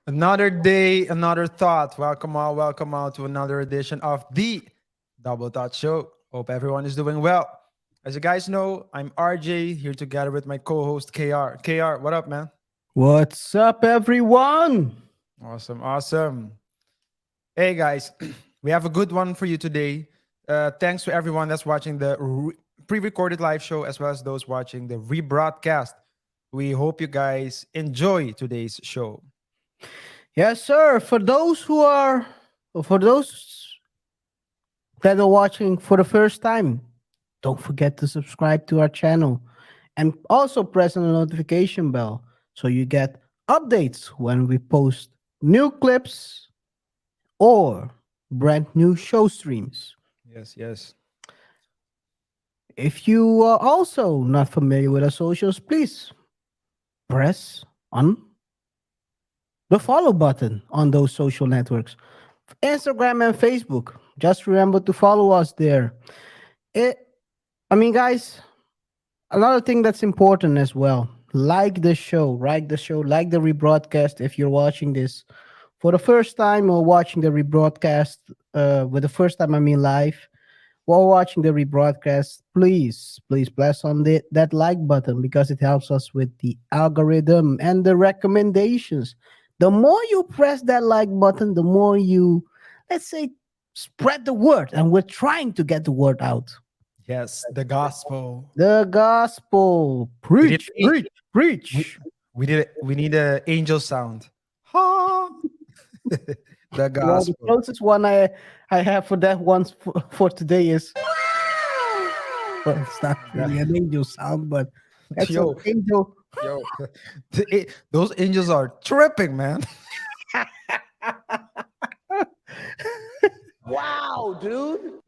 Another day, another thought. Welcome all to another edition of the Double Thought Show. Hope everyone is doing well. As you guys know, I'm RJ here together with my co-host KR. KR, what up, man? What's up, everyone? Awesome. Hey guys, we have a good one for you today. Thanks to everyone that's watching the pre-recorded live show as well as those watching the rebroadcast. We hope you guys enjoy today's show. Yes, sir. For those that are watching for the first time, don't forget to subscribe to our channel and also press on the notification bell so you get updates when we post new clips or brand new show streams. Yes. If you are also not familiar with our socials, please press on the follow button on those social networks, Instagram and Facebook. Just remember to follow us there. It, guys, another thing that's important as well. Like the rebroadcast. If you're watching this for the first time or watching the rebroadcast, with the first time I mean live, while watching the rebroadcast, please press on that like button because it helps us with the algorithm and the recommendations. The more you press that like button, the more you, let's say, spread the word. And we're trying to get the word out. Yes, the gospel. The gospel. We need Preach, preach, we, preach. we need a angel sound. Ha! The Well, the gospel. closest one I have for that one for today is, well, it's not really an angel sound, but that's an Yo, angel. yo, those angels are tripping, man. Wow, dude.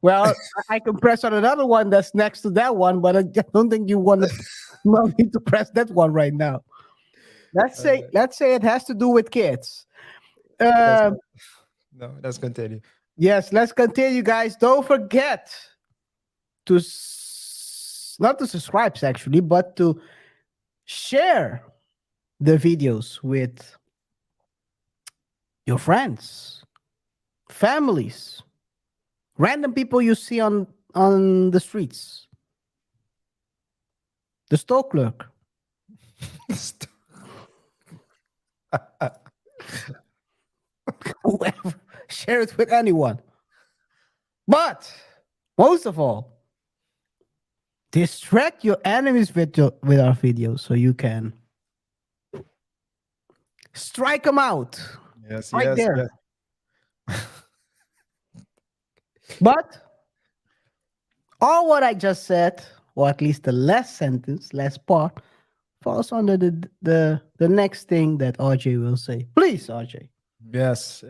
Well, I can press on another one that's next to that one, but I just don't think you want to no need to press that one right now. Let's say it has to do with kids. Let's Uh, no, let's continue. yes, let's continue, guys. Don't forget to not to subscribe actually, but to share the videos with your friends, families, random people you see on the streets, the store clerk. Whoever, share it with anyone. But most of all, distract your enemies with our videos so you can strike them out Yes, right yes, there. yes. But all what I just said, or at least the last sentence, last part, falls under the next thing that RJ will say. Please, RJ. Yes.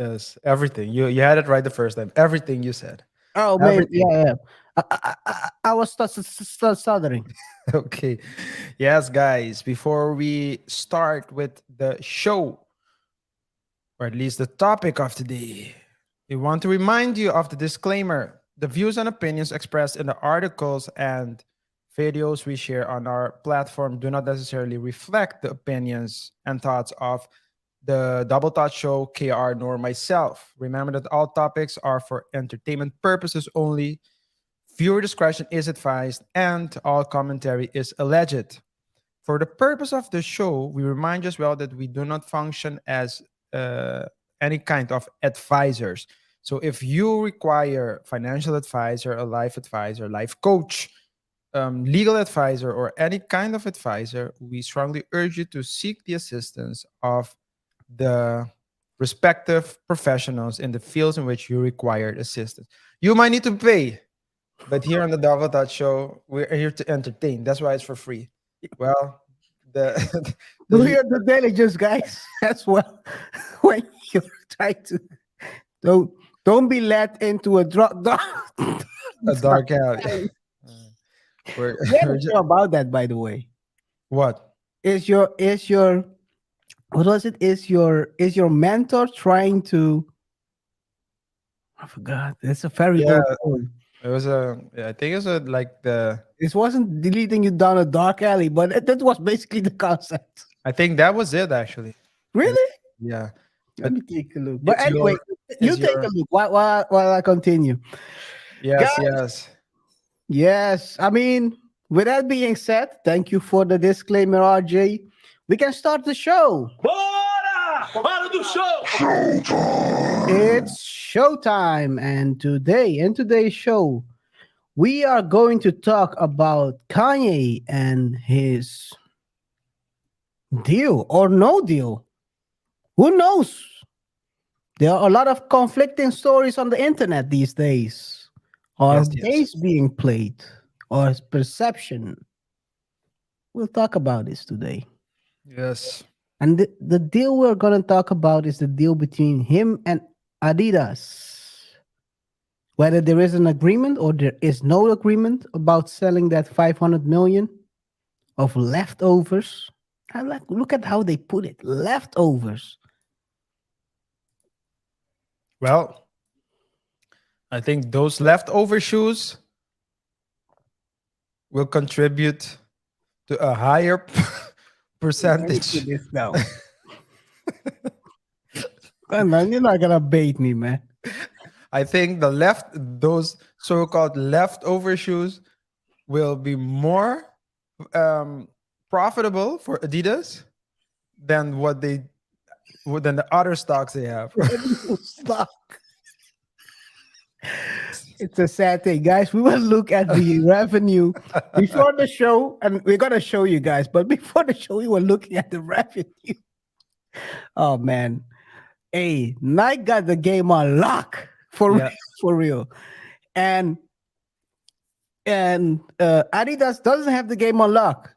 Everything. You had it right the first time. Everything you said. Oh, maybe, Everything. yeah. I was stuttering. Okay. Yes, guys, before we start with the show, or at least the topic of today, we want to remind you of the disclaimer. The views and opinions expressed in the articles and videos we share on our platform do not necessarily reflect the opinions and thoughts of the Double Thought Show, KR, nor myself. Remember that all topics are for entertainment purposes only. Viewer discretion is advised, and all commentary is alleged. For the purpose of the show, we remind you as well that we do not function as uh, any kind of advisors. So if you require financial advisor, a life coach, legal advisor, or any kind of advisor, we strongly urge you to seek the assistance of the respective professionals in the fields in which you required assistance. You might need to pay, but here on the Double Touch Show, we're here to entertain. That's why it's for free. Well, the the Do legal your due diligence, guys, as well. When you try to don't don't be led into a drug. a dark alley. We're, We had we're a just, show about that, by the way. what? Is your what was it? Is your mentor trying to? I forgot. It's a very Yeah, old story. it was a. I think it was a, like the. It wasn't deleting you down a dark alley, but that was basically the concept. I think that was it actually. And Really? Yeah, Let but me take a look. But is anyway, your you is take a your look while I continue. yes, Guys, yes. yes. I mean, with that being said, thank you for the disclaimer, RJ. We can start the show. Bora! Hora do show! It's showtime. And today, in today's show, we are going to talk about Kanye and his deal or no deal. Who knows? There are a lot of conflicting stories on the internet these days. Are Yes, yes. games being played? Or is perception? We'll talk about this today. Yes. And the deal we're going to talk about is the deal between him and Adidas. Whether there is an agreement or there is no agreement about selling that 500 million of leftovers. I like look at how they put it. Leftovers. Well, I think those leftover shoes will contribute to a higher Let me put percentage. this down. Man, you're not gonna bait me, man. I think those so-called leftover shoes will be more um, profitable for Adidas than than the other stocks they have. Revenue stock. It's a sad thing, guys. We will look at the revenue before the show, and we're gonna show you guys. But before the show, we were looking at the revenue. Oh man, hey, Nike got the game on lock for real, Yeah, for real, and Adidas doesn't have the game on lock.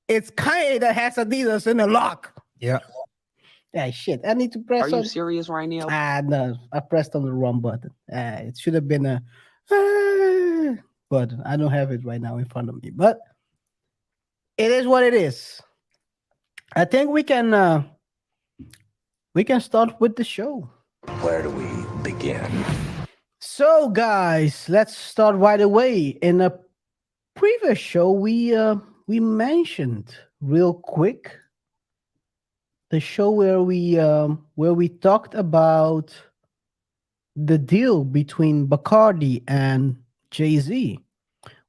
It's Kanye that has Adidas in the lock. yeah. Ah, shit. I need to Are press you on. serious right now? Ah, no. I pressed on the wrong button. It should have been a button. I don't have it right now in front of me, but it is what it is. I think we can start with the show. Where do we begin? So, guys, let's start right away. In a previous show, we mentioned real quick the show where we talked about the deal between Bacardi and Jay-Z.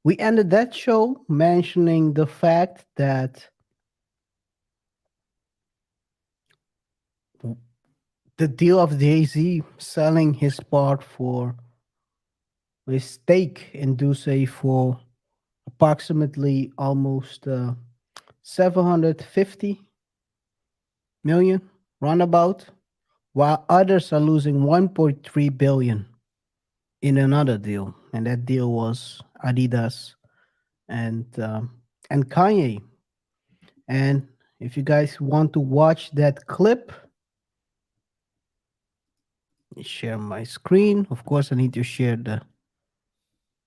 We ended that show mentioning the fact that the deal of Jay-Z selling his part for his stake in Duce for approximately almost 750 million roundabout, while others are losing 1.3 billion in another deal, and that deal was Adidas and and Kanye. And if you guys want to watch that clip, share my screen. Of course, I need to share the.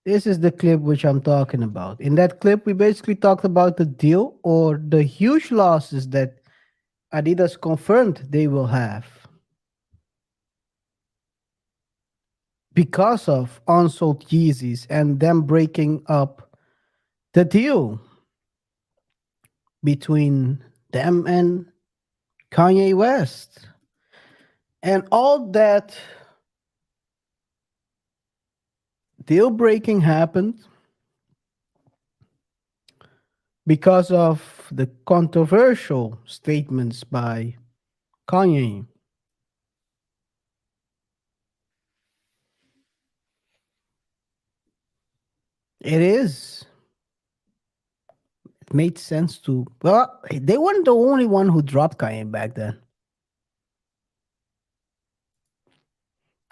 This is the clip which I'm talking about. In that clip, we basically talked about the deal or the huge losses that Adidas confirmed they will have because of unsold Yeezys and them breaking up the deal between them and Kanye West. And all that deal breaking happened because of the controversial statements by Kanye. It is. It made sense to. Well, they weren't the only one who dropped Kanye back then.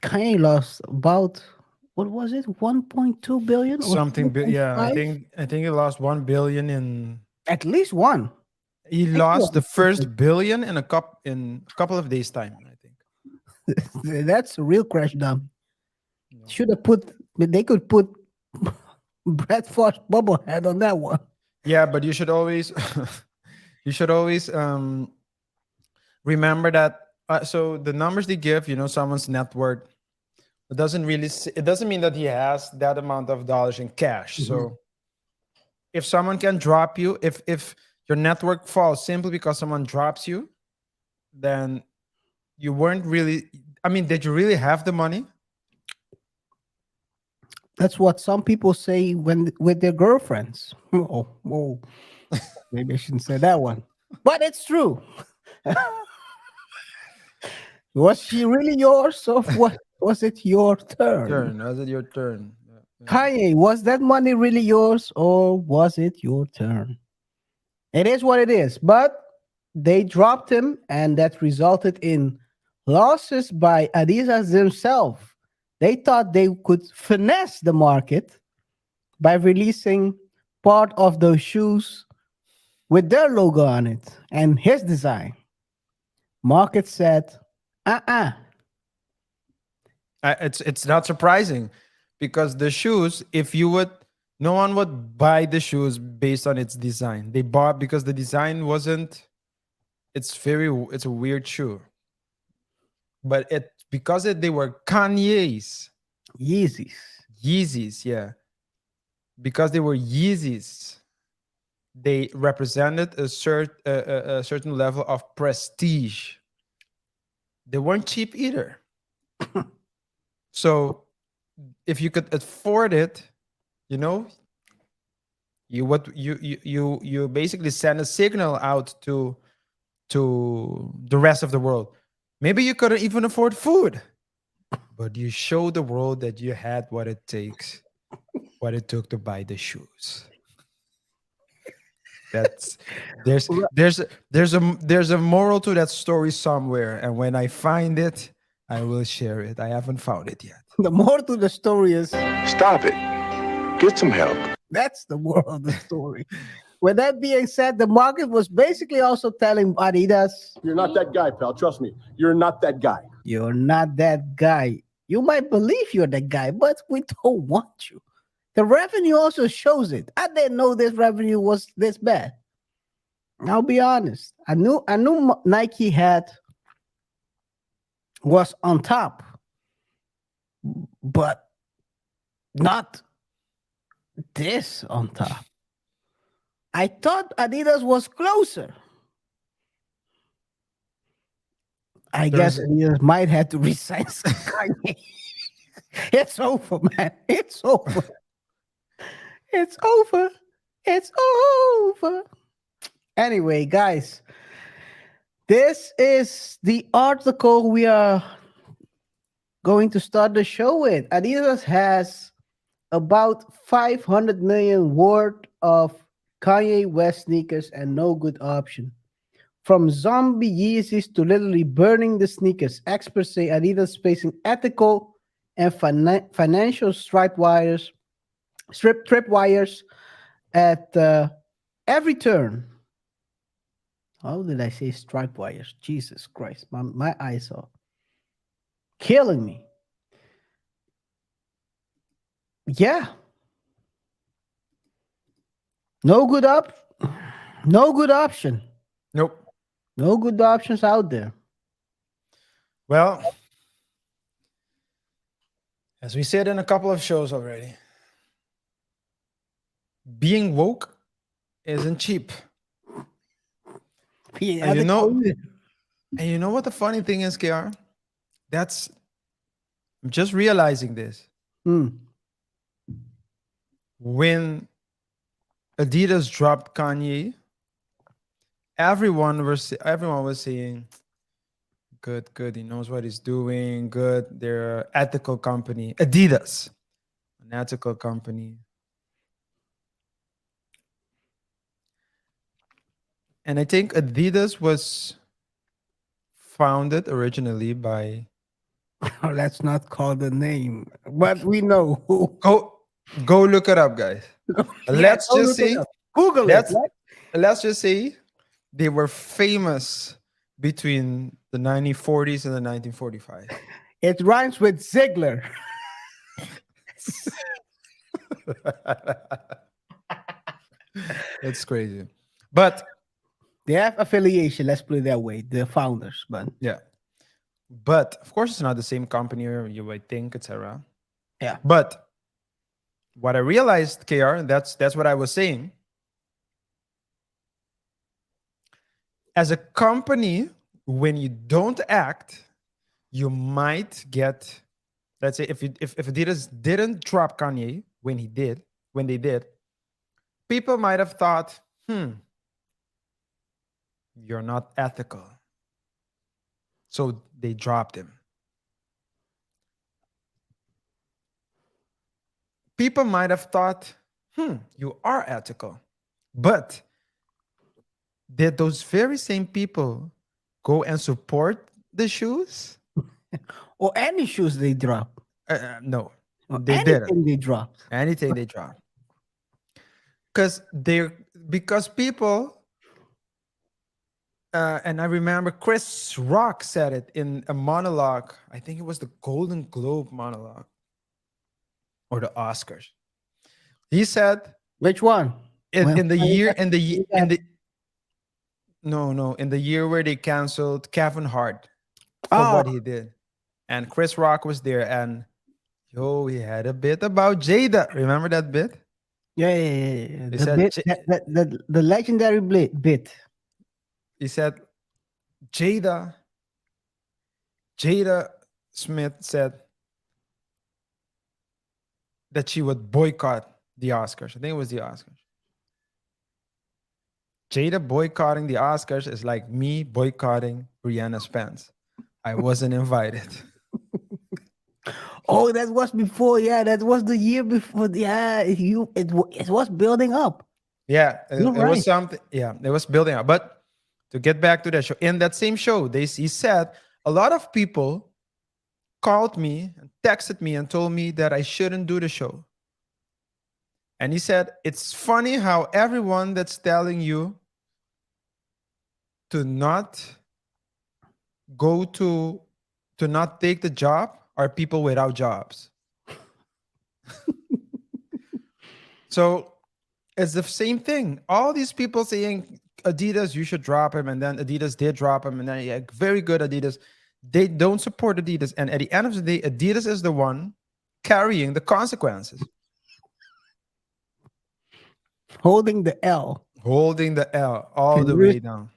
Kanye lost about what was it, 1.2 billion or Yeah, 0.5? I think he lost 1 billion in. At least one. He I think it lost the was first billion in a couple of days time. I think. That's a real crash dump. Yeah. Should have put. They could put Brad Fox bubblehead on that one. Yeah, but you should always you should always remember that so the numbers they give, someone's net worth, it doesn't mean that he has that amount of dollars in cash. Mhm. So if someone can drop you, if your network falls simply because someone drops you, then you weren't really. I mean, did you really have the money? That's what some people say when with their girlfriends. Oh, whoa. Maybe I shouldn't say that one. But it's true. Was she really yours, or what was it your turn? Turn. Was it your turn? Yeah, yeah. Kanye, was that money really yours, or was it your turn? It is what it is. But they dropped him, and that resulted in losses by Adidas themselves. They thought they could finesse the market by releasing part of those shoes with their logo on it and his design. Market said, uh-uh. It's not surprising because the shoes, if you would, no one would buy the shoes based on its design. They bought because the design wasn't. It's a weird shoe, but they were Kanye's Yeezys. Yeezys, yeah, because they were Yeezys, they represented a certain level of prestige. They weren't cheap either. So if you could afford it, you know, you basically send a signal out to the rest of the world. Maybe you couldn't even afford food, but you show the world that you had what it took to buy the shoes. That's there's Ri- there's a moral to that story somewhere, and when I find it, I will share it. I haven't found it yet. The more to the story is Stop it. Get some help. that's the moral of the story. With that being said, the market was basically also telling Adidas, You're not that guy, pal. Trust me. You're not that guy. you're not that guy. You might believe you're that guy, but we don't want you. The revenue also shows it. I didn't know this revenue was this bad. I'll be honest. I knew Nike had was on top, but not this on top. I thought Adidas was closer. I guess There's Adidas might have to resign Kanye. It's over, man. It's over. It's over. It's over. Anyway, guys, this is the article we are going to start the show with. Adidas has about 500 million worth of Kanye West sneakers and no good option. From zombie Yeezys to literally burning the sneakers, experts say Adidas facing ethical and financial tripwires at every turn. How did I say stripe wires? Jesus Christ, my eyes are killing me. Yeah. No good no good option. nope. No good options out there. Well, as we said in a couple of shows already, being woke isn't cheap. And you know, and you know what the funny thing is, KR? I'm just realizing this. Hmm. When Adidas dropped Kanye, everyone was saying, good, he knows what he's doing, good. They're an ethical company. Adidas, an ethical company. And I think Adidas was founded originally by Let's not call the name, but we know who. go look it up, guys. Let's go just look it say up. Google let's it. let's just say they were famous between the 1940s and the 1945. It rhymes with Ziegler. It's crazy. But They have affiliation, let's put it that way, the founders, but yeah. But of course it's not the same company you might think, etc. yeah. But what I realized, KR, and that's what I was saying. As a company, when you don't act you might get, let's say, if Adidas didn't drop Kanye when they did, people might have thought, you're not ethical. So they dropped him. People might have thought, you are ethical. But did those very same people go and support the shoes? Or any shoes they drop. No, Or they didn't. anything they drop. Anything they dropped. Because people, and I remember Chris Rock said it in a monologue. I think it was the Golden Globe monologue or the Oscars. He said Which one? in the year in the you in the no in the year where they canceled Kevin Hart for Oh, what he did, and Chris Rock was there, and he had a bit about Jada. Remember that bit? yeah. He The said bit, the legendary bit. he said Jada Jada Smith said that she would boycott the Oscars. I think it was the Oscars. Jada boycotting the Oscars is like me boycotting Rihanna's pants. I wasn't invited. Oh, that was before. Yeah, that was the year before. Yeah, it was building up. Yeah, You're it was right. something. Yeah, it was building up. But to get back to that show, in that same show, he said a lot of people called me and texted me and told me that I shouldn't do the show. And he said, it's funny how everyone that's telling you to not go to not take the job are people without jobs. So it's the same thing. All these people saying Adidas, you should drop him, and then Adidas did drop him, and then yeah, very good Adidas. They don't support Adidas, and at the end of the day, Adidas is the one carrying the consequences, Holding the L. holding the L all Can the you way down.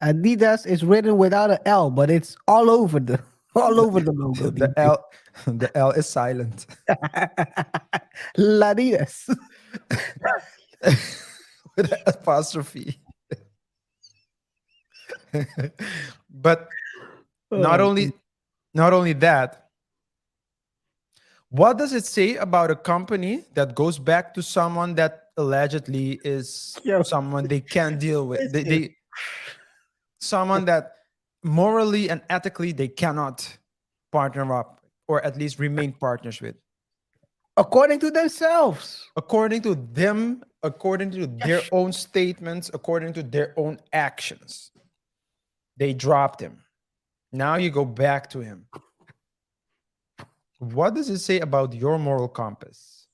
Adidas is written without an L, but it's all over the logo. The L, the L is silent. Ladidas. With an apostrophe. But not only that, what does it say about a company that goes back to someone that allegedly is Yo. someone they can't deal with? Listen. They someone that morally and ethically they cannot partner up or at least remain partners with. According to themselves. According to them, according to their own statements, according to their own actions, they dropped him. Now you go back to him. What does it say about your moral compass?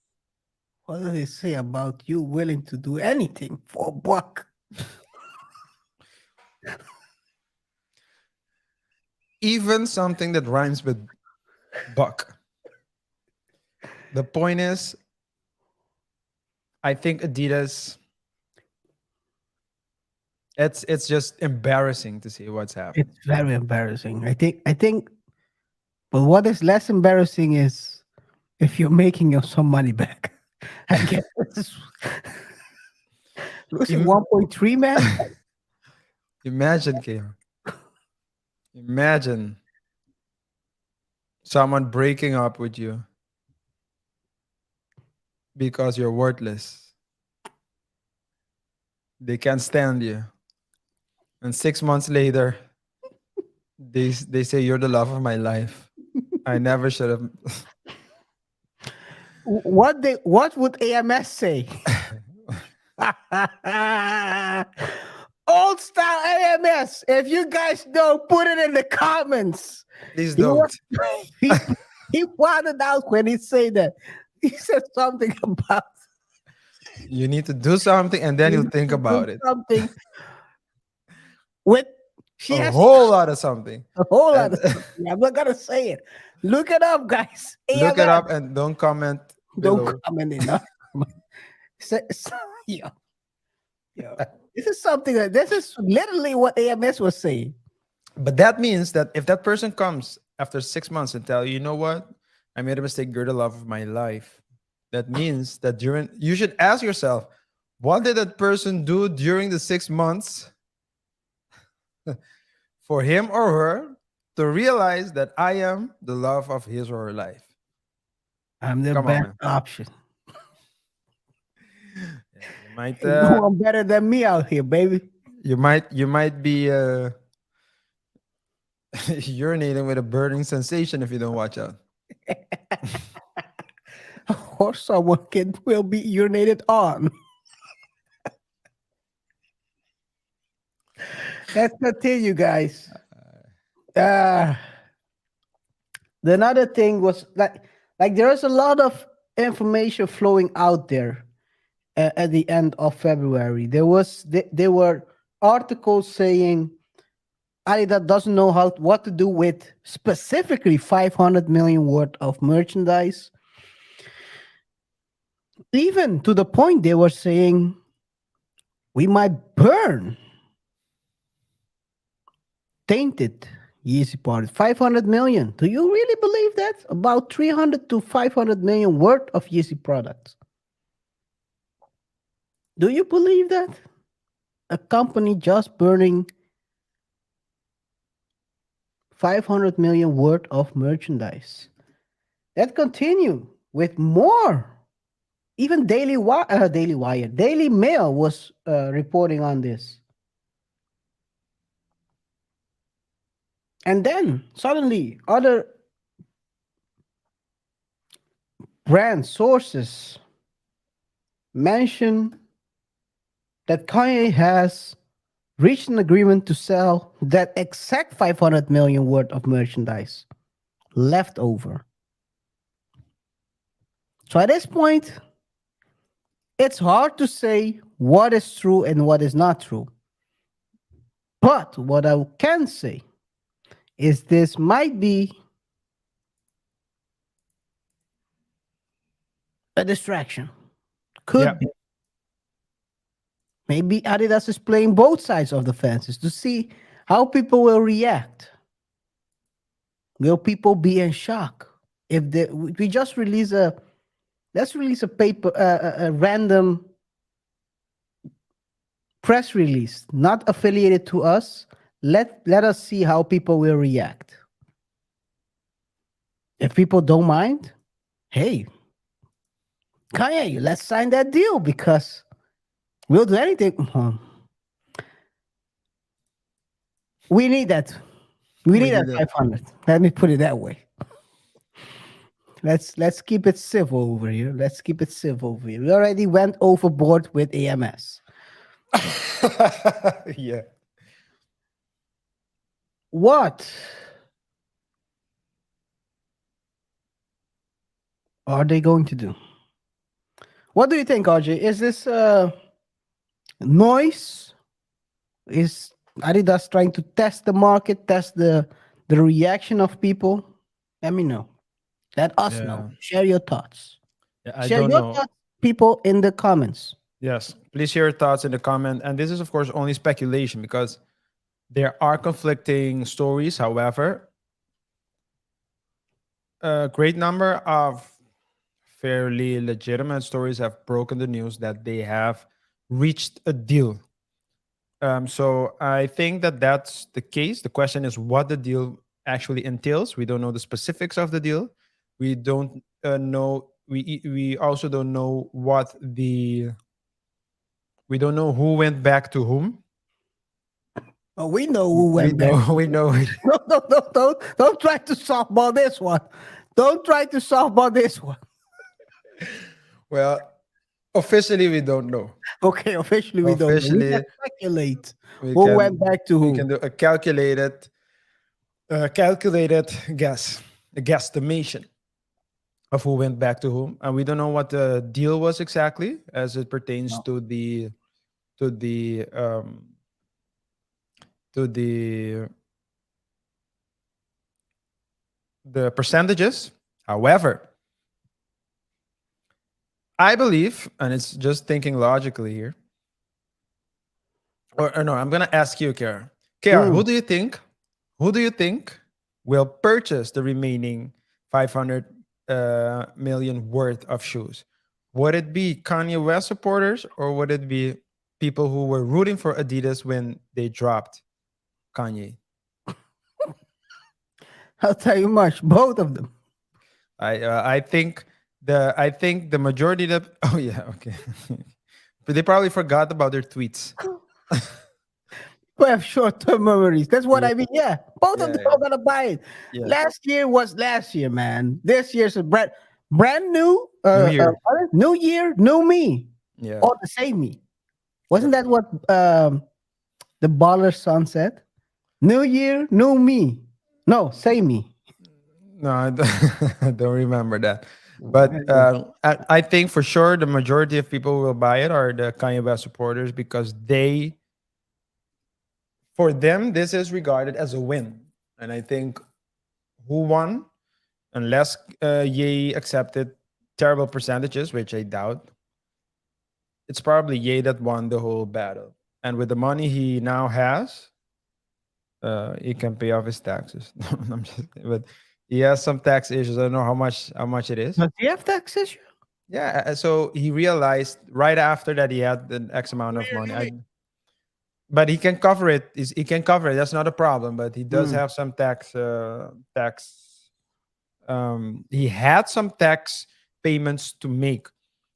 What does it say about you willing to do anything for a buck? Even something that rhymes with buck. The point is, I think Adidas, it's just embarrassing to see what's happening. It's very embarrassing. I think but what is less embarrassing is if you're making some money back. I guess was it 1.3, man? Imagine, Kim. Imagine someone breaking up with you because you're worthless. They can't stand you. And 6 months later, they say you're the love of my life. I never should have. What would AMS say? Old style AMS. If you guys know, put it in the comments. Please don't. He wanted out when he said that. He said something about You need to do something and then you'll think about it. something with she A has whole lot of something. a whole lot And- of something. I'm not gonna say it. Look it up, guys. Look it AMS. up and don't comment below. Don't comment in. Yo. This is something that this is literally what AMS was saying. But that means that if that person comes after 6 months and tell you, you know what? I made a mistake. You're the love of my life. That means that during you should ask yourself, what did that person do during the 6 months for him or her to realize that I am the love of his or her life? I'm the Come on, best man. option. Yeah, you might Ain't no one better than me out here, baby. you might be urinating with a burning sensation if you don't watch out. Or someone will be urinated on. Let's continue, guys. Uh Another thing was like there's a lot of information flowing out there at the end of February. There were articles saying Adidas doesn't know what to do with specifically 500 million worth of merchandise. Even to the point they were saying we might burn tainted Yeezy parts. 500 million. Do you really believe that? About 300 to 500 million worth of Yeezy products. Do you believe that? A company just burning 500 million worth of merchandise. That continue with more. Even Daily Wire, Daily Mail was reporting on this. And then suddenly other brand sources mention that Kanye has reached an agreement to sell that exact 500 million worth of merchandise left over. So at this point, it's hard to say what is true and what is not true. But what I can say is this might be a distraction. Could Yeah. be. Maybe Adidas is playing both sides of the fences to see how people will react. Will people be in shock if we just release let's release a paper a random press release not affiliated to us. Let us see how people will react. If people don't mind, hey, Kanye, let's sign that deal because we'll do anything. We need that. We need that 500. Let me put it that way. Let's keep it civil over here. Let's keep it civil over here. We already went overboard with AMS. Yeah. What are they going to do? What do you think, RJ? Is this noise? Is Adidas trying to test the market, test the reaction of people? Let me know. Let us know. Yeah. Share your thoughts. Yeah, I Share don't your know. thoughts, people, in the comments. Yes, please share your thoughts in the comment. And this is, of course, only speculation because there are conflicting stories. However, a great number of fairly legitimate stories have broken the news that they have reached a deal. So I think that that's the case. The question is what the deal actually entails. We don't know the specifics of the deal. We don't know. We also don't know what the. We don't know who went back to whom. Oh, we know who We went back. know. We know. Don't try to softball this one. Don't try to softball this one. Well, officially, we don't know. Okay, officially we don't know. We Officially, can speculate we who can went back to we who. can do a calculated guess, a guesstimation of who went back to whom, and we don't know what the deal was exactly as it pertains No. to to the um to the percentages. However, I believe, and it's just thinking logically here, or no, I'm gonna ask you, Kara. Kara, Mm. who do you think will purchase the remaining 500 million worth of shoes? Would it be Kanye West supporters, or would it be people who were rooting for Adidas when they dropped Kanye? I'll tell you much. Both of them. I think the majority of oh yeah, okay. But they probably forgot about their tweets. We have short-term memories. That's what Yeah. I mean. Yeah, both of Yeah, them yeah. are gonna buy it. Yeah. Last year was last year, man. This year's a brand new. New year. New year, new me, Yeah. or the same me. Wasn't that what the baller son said? New year, new me. No, same me. No, I don't, I don't remember that. But I think for sure the majority of people who will buy it are the Kanye West supporters, because for them, this is regarded as a win. And I think who won, unless Ye accepted terrible percentages, which I doubt, it's probably Ye that won the whole battle. And with the money he now has, he can pay off his taxes. I'm just, but he has some tax issues. I don't know how much it is. Does he have tax issue? Yeah, so he realized right after that he had the X amount of money. But he can cover it. He can cover it. That's not a problem. But he does have some tax. He had some tax payments to make.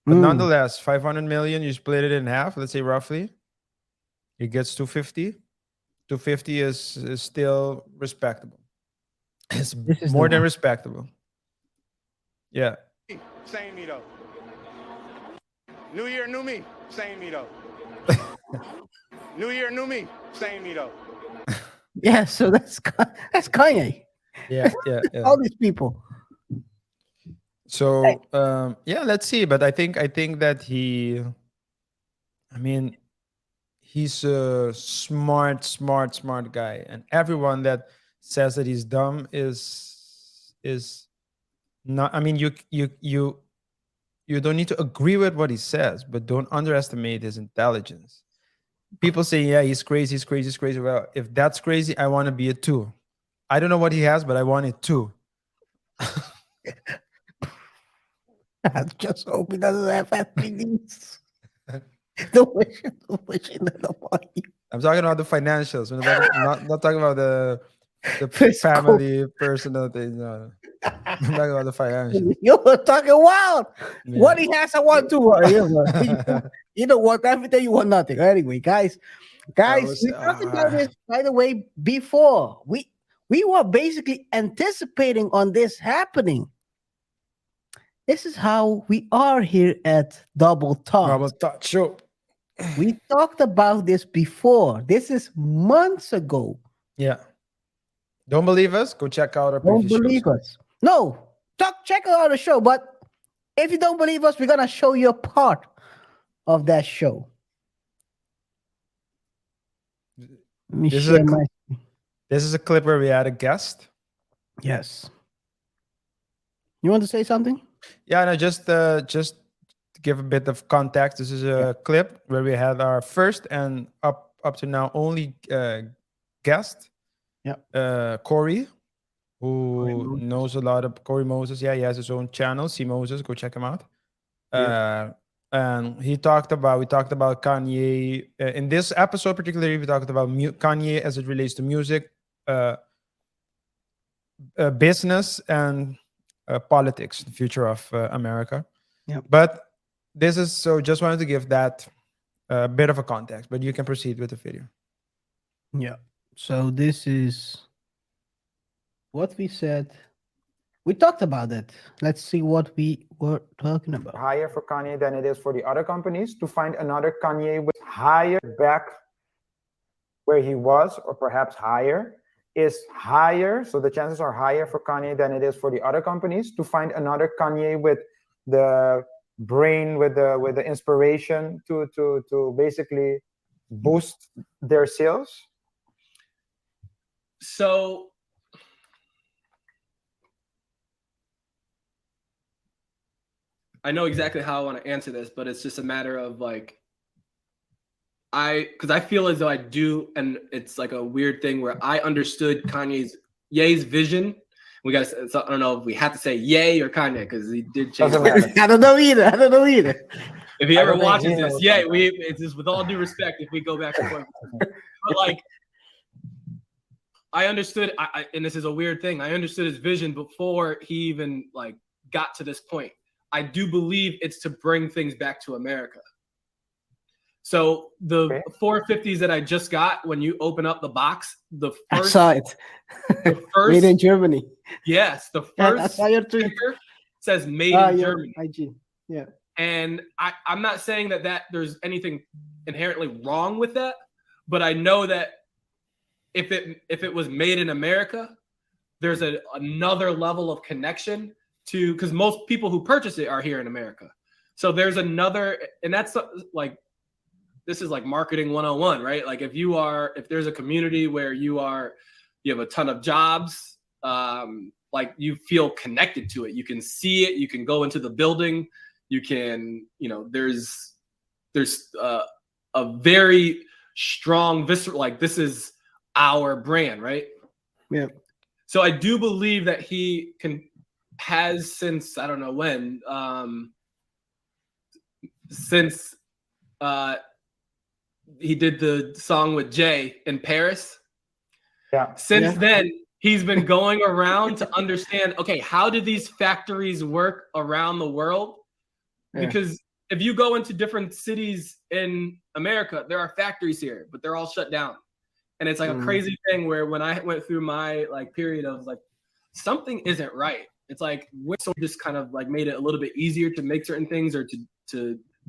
But nonetheless, 500 million, you split it in half, let's say roughly, he gets 250. 250 is still respectable. It's This is more the than one. respectable. Yeah. Same me though. New year, new me. Same me though. New year, new me. Same me though. Yeah, so that's Kanye. Yeah. All these people. So yeah, let's see. But I think that he's a smart guy, and everyone that says that he's dumb is not. I mean, you don't need to agree with what he says, but don't underestimate his intelligence. People say, yeah, he's crazy. Well, if that's crazy, I want to be it too. I don't know what he has, but I want it too. I just hope he doesn't have FPDs. The wishing that upon you. I'm talking about the financials. Not talking about the Fiscal. family, personal things. No. I'm talking about the financials. You're talking wild. Yeah. What he has, I want to. You don't want everything, you want nothing. Anyway, guys, was- we talked about this, by the way, before. We were basically anticipating on this happening. This is how we are here at Double Talk. Double Talk Show. We talked about this before. This is months ago. Yeah. Don't believe us? Go check out our Don't previous believe shows. us. No, check out the show. But if you don't believe us, we're gonna show you a part of that show. Let me This is share a my. This is a clip where we had a guest. Yes. You want to say something? Yeah, no, just to give a bit of context. This is a clip where we had our first and up to now only guest. Yeah. Corey, who knows a lot of Corey Moses. Yeah, he has his own channel, C Moses. Go check him out. And we talked about Kanye in this episode particularly. We talked about Kanye as it relates to music, business, and politics, the future of America. Yeah. But this is so. Just wanted to give that bit of a context. But you can proceed with the video. Yeah. So this is what we said. We talked about it. Let's see what we were talking about. Higher for Kanye than it is for the other companies. To find another Kanye with higher back where he was, or perhaps higher, is higher. So the chances are higher for Kanye than it is for the other companies. To find another Kanye with the brain, with the inspiration to basically boost their sales. So I know exactly how I want to answer this, but it's just a matter of like, because I feel as though I do, and it's like a weird thing where I understood Kanye's Ye's vision. We got. So I don't know if we have to say Ye or Kanye because he did change. Doesn't matter. I don't know either. If he I ever don't think watches he this, knows yeah, sometimes. it's just with all due respect if we go back and forth. But like, I understood, and this is a weird thing. I understood his vision before he even like got to this point. I do believe it's to bring things back to America. So the 450s that I just got, when you open up the box, the I first, saw it. the first, Made in Germany. yes, the Yeah, I first saw your tweet. sticker says "Made Ah, in yeah, Germany." IG. Yeah. And I'm not saying that there's anything inherently wrong with that, but I know that if it was made in America, there's another level of connection to, because most people who purchase it are here in America. So there's another, and that's like, this is like marketing 101, right? Like if there's a community where you have a ton of jobs, like you feel connected to it. You can see it. You can go into the building. You can, there's a very strong visceral, like this is our brand, right? Yeah. So I do believe that he has since, I don't know when, since he did the song with Jay in Paris. Yeah. Since then, he's been going around to understand, okay, how do these factories work around the world? Yeah. Because if you go into different cities in America, there are factories here, but they're all shut down. And it's like a crazy thing where when I went through my like period of like, something isn't right. It's like, we're so just kind of like made it a little bit easier to make certain things or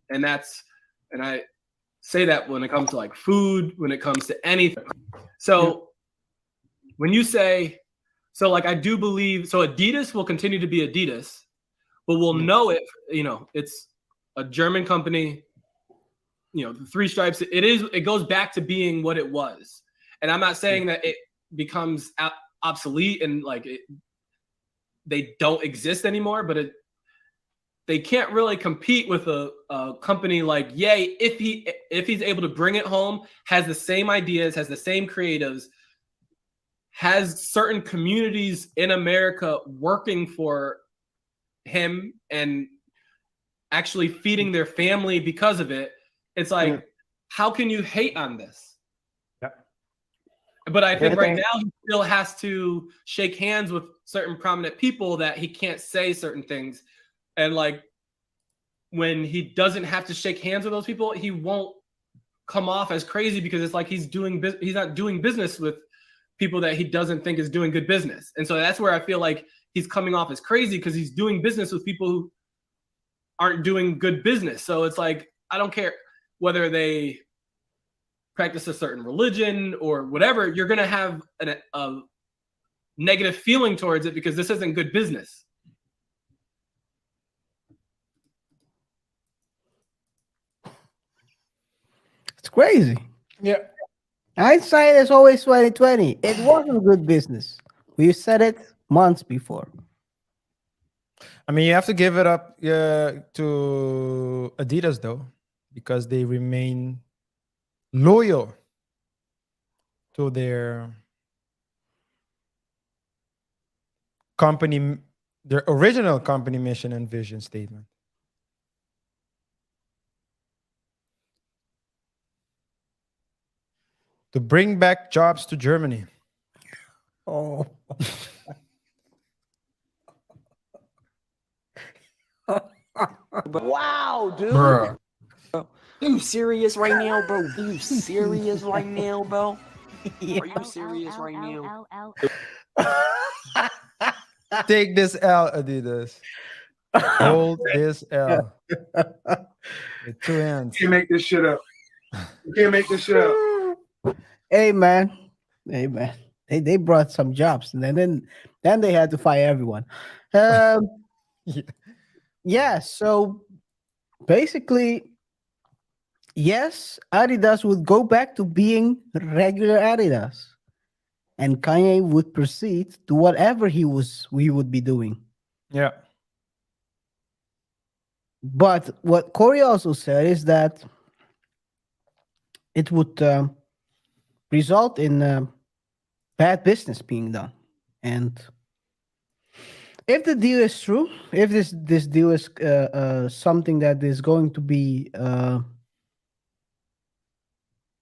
and I say that when it comes to like food, when it comes to anything. So when you say, so like, I do believe, so Adidas will continue to be Adidas, but we'll know it, it's a German company, the three stripes, it goes back to being what it was. And I'm not saying that it becomes obsolete and like they don't exist anymore, but they can't really compete with a company like Ye if he's able to bring it home, has the same ideas, has the same creatives, has certain communities in America working for him and actually feeding their family because of it. It's like, how can you hate on this? But I think right now he still has to shake hands with certain prominent people that he can't say certain things. And like when he doesn't have to shake hands with those people, he won't come off as crazy because it's like he's not doing business with people that he doesn't think is doing good business. And so that's where I feel like he's coming off as crazy because he's doing business with people who aren't doing good business. So it's like, I don't care whether they practice a certain religion or whatever, you're going to have a negative feeling towards it because this isn't good business. It's crazy. Yeah. Hindsight is always 2020. It wasn't good business. We said it months before. I mean, you have to give it up to Adidas though, because they remain loyal to their company, their original company mission and vision statement. To bring back jobs to Germany. Oh. Wow, dude. Bruh. Are you serious right now, bro? Are you serious right now, bro? Are you serious right now? Take this L, Adidas. Hold this L. With two hands. You can't make this shit up. You can't make this shit up. Hey man. They brought some jobs and then they had to fire everyone. Yeah, so basically, yes, Adidas would go back to being regular Adidas, and Kanye would proceed to whatever he would be doing. Yeah. But what Corey also said is that it would result in bad business being done. And if the deal is true, if this deal is something that is going to be a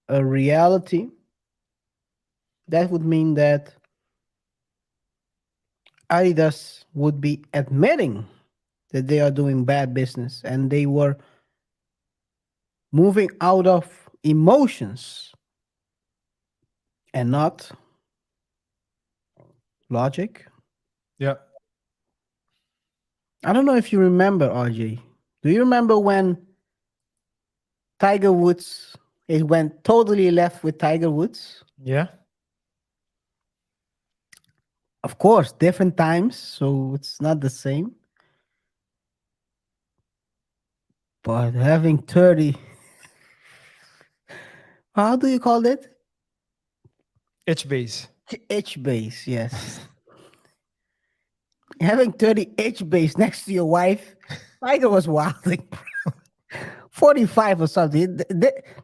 reality, that would mean that Adidas would be admitting that they are doing bad business and they were moving out of emotions and not logic. Yeah. I don't know if you remember, RJ. Do you remember when Tiger Woods, it went totally left with Tiger Woods? Yeah. Of course, different times, so it's not the same. But having 30, how do you call it? Itch base. H base, yes. Having 30 H base next to your wife, Tiger was wilding. 45 or something.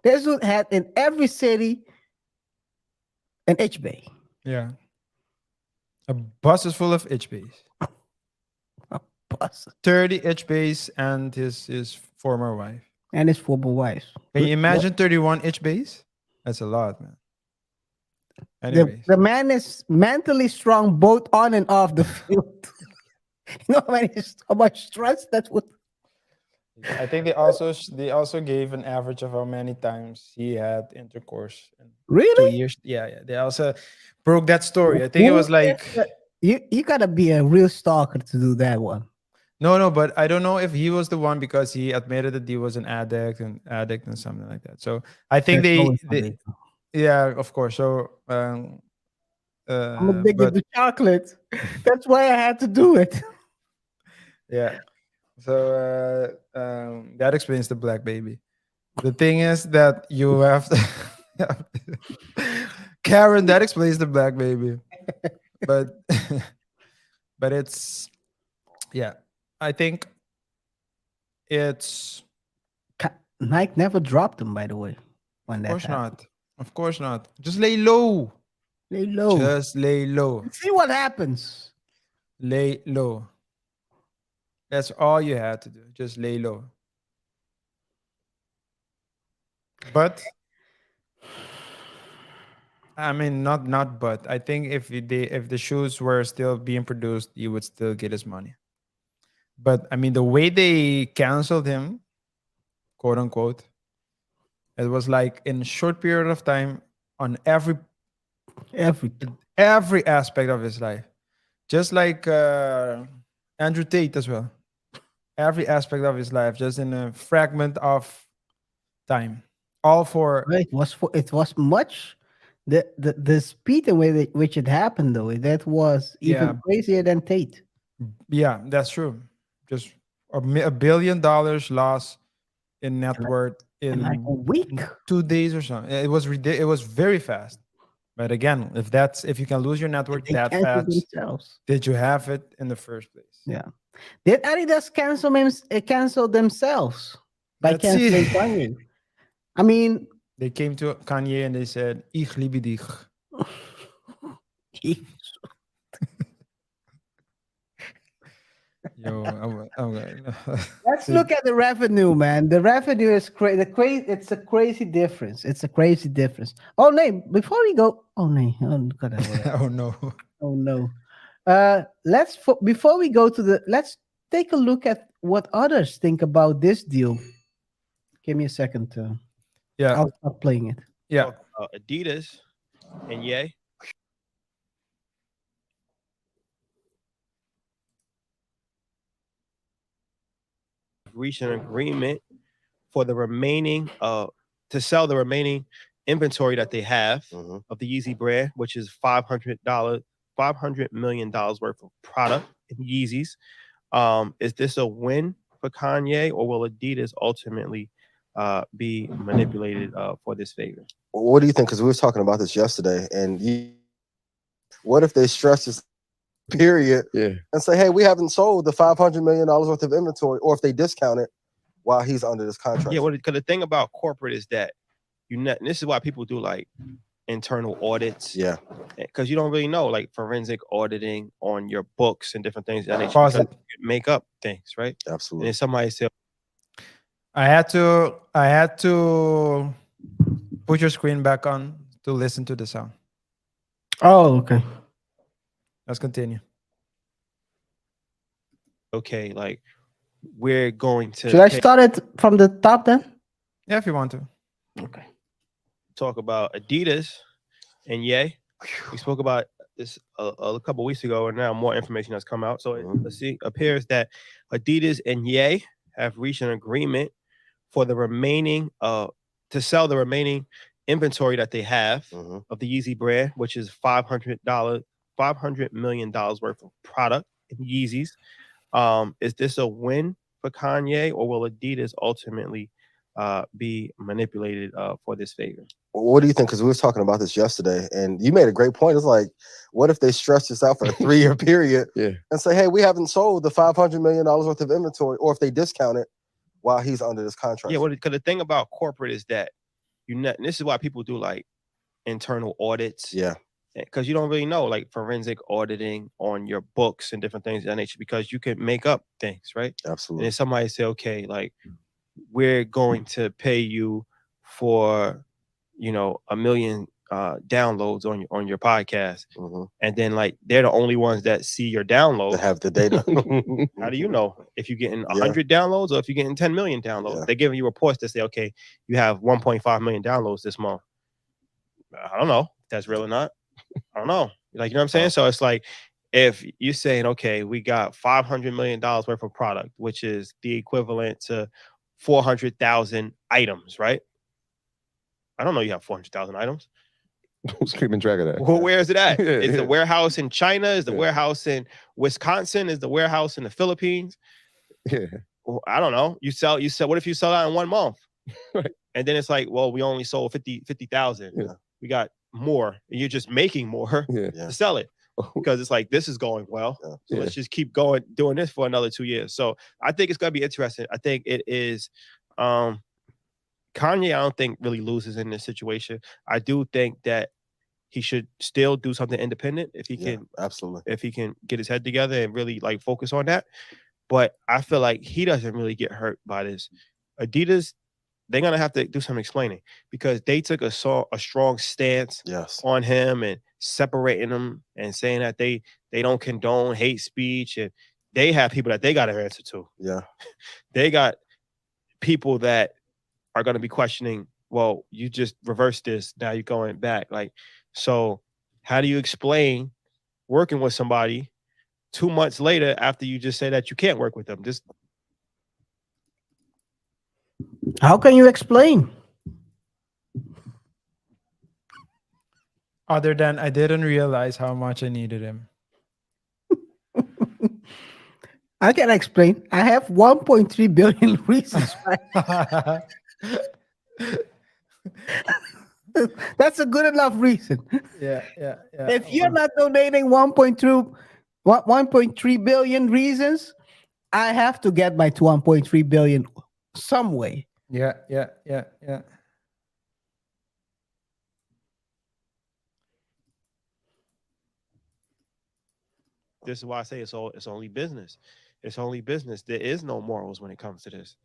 There's what had in every city an H bay. Yeah. A bus is full of itch base. A bus. 30 itch base and his former wife. And his former wife. Can you imagine 31 itch base? That's a lot, man. The, Anyways. the man is mentally strong both on and off the field. You know how much stress that would. I think they also gave an average of how many times he had intercourse in 2 Really? years. Yeah, yeah. They also broke that story. I think it was like You gotta be a real stalker to do that one. no, but I don't know if he was the one because he admitted that he was an addict and something like that. So I think That's always they funny. yeah, of course. So I'm addicted but to chocolate. That's why I had to do it. yeah. So that explains the black baby. The thing is that you have to Karen, that explains the black baby. But but it's yeah. I think it's Nike never dropped him, by the way. When of that course happened. not. Of course not. Just lay low. Lay low. Just lay low. See what happens. Lay low. That's all you had to do. Just lay low. But I mean, not but. I think if the shoes were still being produced, you would still get his money. But I mean, the way they canceled him, quote unquote, it was like in a short period of time on every aspect of his life, just like Andrew Tate as well. Every aspect of his life, just in a fragment of time. All for Right. It was much the speed and way which it happened though. That was even Yeah. crazier than Tate. yeah, that's true. Just $1 billion loss in net worth In like a in week. 2 days or something. It was it was very fast. But again, if you can lose your network They that canceled fast, themselves. did you have it in the first place? Yeah. Did Adidas cancel themselves by Let's see. canceling Kanye? I mean, They came to Kanye and they said, "Ich liebe dich." Yo, let's look at the revenue, man. The revenue is crazy. It's a crazy difference. It's a crazy difference. Oh no! Before we go, oh no! Oh, God, oh no. oh no! Before we go to let's take a look at what others think about this deal. Give me a second. Yeah, I'll stop playing it. yeah. Adidas and Ye. Reached an agreement for the remaining to sell the remaining inventory that they have of the Yeezy brand, which is $500 million worth of product in Yeezys. Is this a win for Kanye, or will Adidas ultimately be manipulated for this favor? What do you think? Because we were talking about this yesterday, and what if they stress this period and say, hey, we haven't sold the $500 million worth of inventory, or if they discount it while he's under this contract? Yeah, well, because the thing about corporate is that and this is why people do like internal audits. Yeah. Because you don't really know, like forensic auditing on your books and different things of that nature, Pause because it. you make up things, right? And Absolutely. then somebody said, I had to put your screen back on to listen to the sound. Oh, okay. Let's continue. okay, like we're going to Should I start it from the top then? Yeah, if you want to. Okay. talk about Adidas and Ye. We spoke about this a couple weeks ago, and now more information has come out. So it appears that Adidas and Ye have reached an agreement for the remaining to sell the remaining inventory that they have of the Yeezy brand, which is $500 million worth of product in Yeezys. Is this a win for Kanye, or will Adidas ultimately be manipulated for this favor? What do you think? Because we were talking about this yesterday, and you made a great point. It's like, what if they stretch this out for a 3-year period and say, hey, we haven't sold the $500 million worth of inventory, or if they discount it while he's under this contract? Yeah, well, because the thing about corporate is that and this is why people do like internal audits. Yeah. Because you don't really know, like forensic auditing on your books and different things of that nature, because you can make up things, right? Absolutely. And then somebody say, okay, like we're going to pay you for, 1 million downloads on your podcast, and then like they're the only ones that see your downloads, that have the data. How do you know if you're getting 100 downloads or if you're getting 10 million downloads? They're giving you reports that say, okay, you have 1.5 million downloads this month. I don't know if that's real or not. I don't know. Like, you know what I'm saying? So it's like, if you're saying, okay, we got $500 million worth of product, which is the equivalent to 400,000 items, right? I don't know you have 400,000 items. Who's keeping track of that? Well, where is it at? Yeah, Is the warehouse in China? Is the warehouse in Wisconsin? Is the warehouse in the Philippines? Yeah. Well, I don't know. You sell. What if you sell out in 1 month? Right. And then it's like, well, we only sold 50,000. Yeah. We got more. And you're just making more to sell it, because it's like, this is going well. So let's just keep doing this for another 2 years. So I think it's gonna be interesting. I think it is. Kanye, I don't think really loses in this situation. I do think that he should still do something independent if he can. Absolutely. If he can get his head together and really like focus on that. But I feel like he doesn't really get hurt by this. Adidas, they're gonna have to do some explaining, because they took a strong stance on him and separating him and saying that they don't condone hate speech, and they have people that they got to answer to. Yeah. They got people that are going to be questioning, well, you just reversed this, now you're going back. Like, so how do you explain working with somebody 2 months later after you just say that you can't work with them? Just how can you explain? Other than I didn't realize how much I needed him. I can explain. I have 1.3 billion reasons why. That's a good enough reason. Yeah. If you're not donating 1.3 billion reasons, I have to get my 1.3 billion some way. Yeah. this is why I say it's only business. It's only business. There is no morals when it comes to this.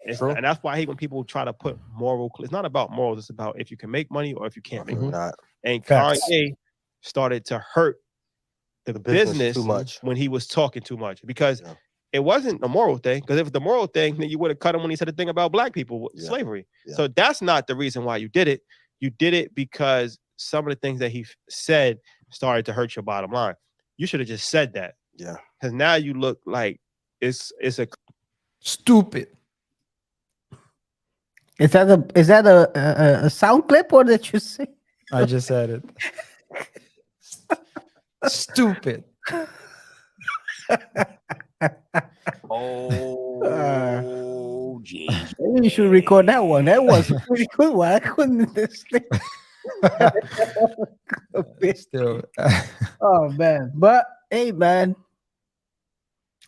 And that's why I hate when people try to put moral. It's not about morals. It's about if you can make money or if you can't make money. And Kanye started to hurt the business too much when he was talking too much, because it wasn't a moral thing. Because if it's the moral thing, then you would have cut him when he said the thing about black people, slavery. So that's not the reason why you did it. You did it because some of the things that he said started to hurt your bottom line. You should have just said that. Yeah. Because now you look like it's a stupid. Is that a sound clip, or did you say? I just said it. Stupid. Oh, geez. Maybe you should record that one. That was a pretty good one. I couldn't this thing. Still. Oh man, but hey man,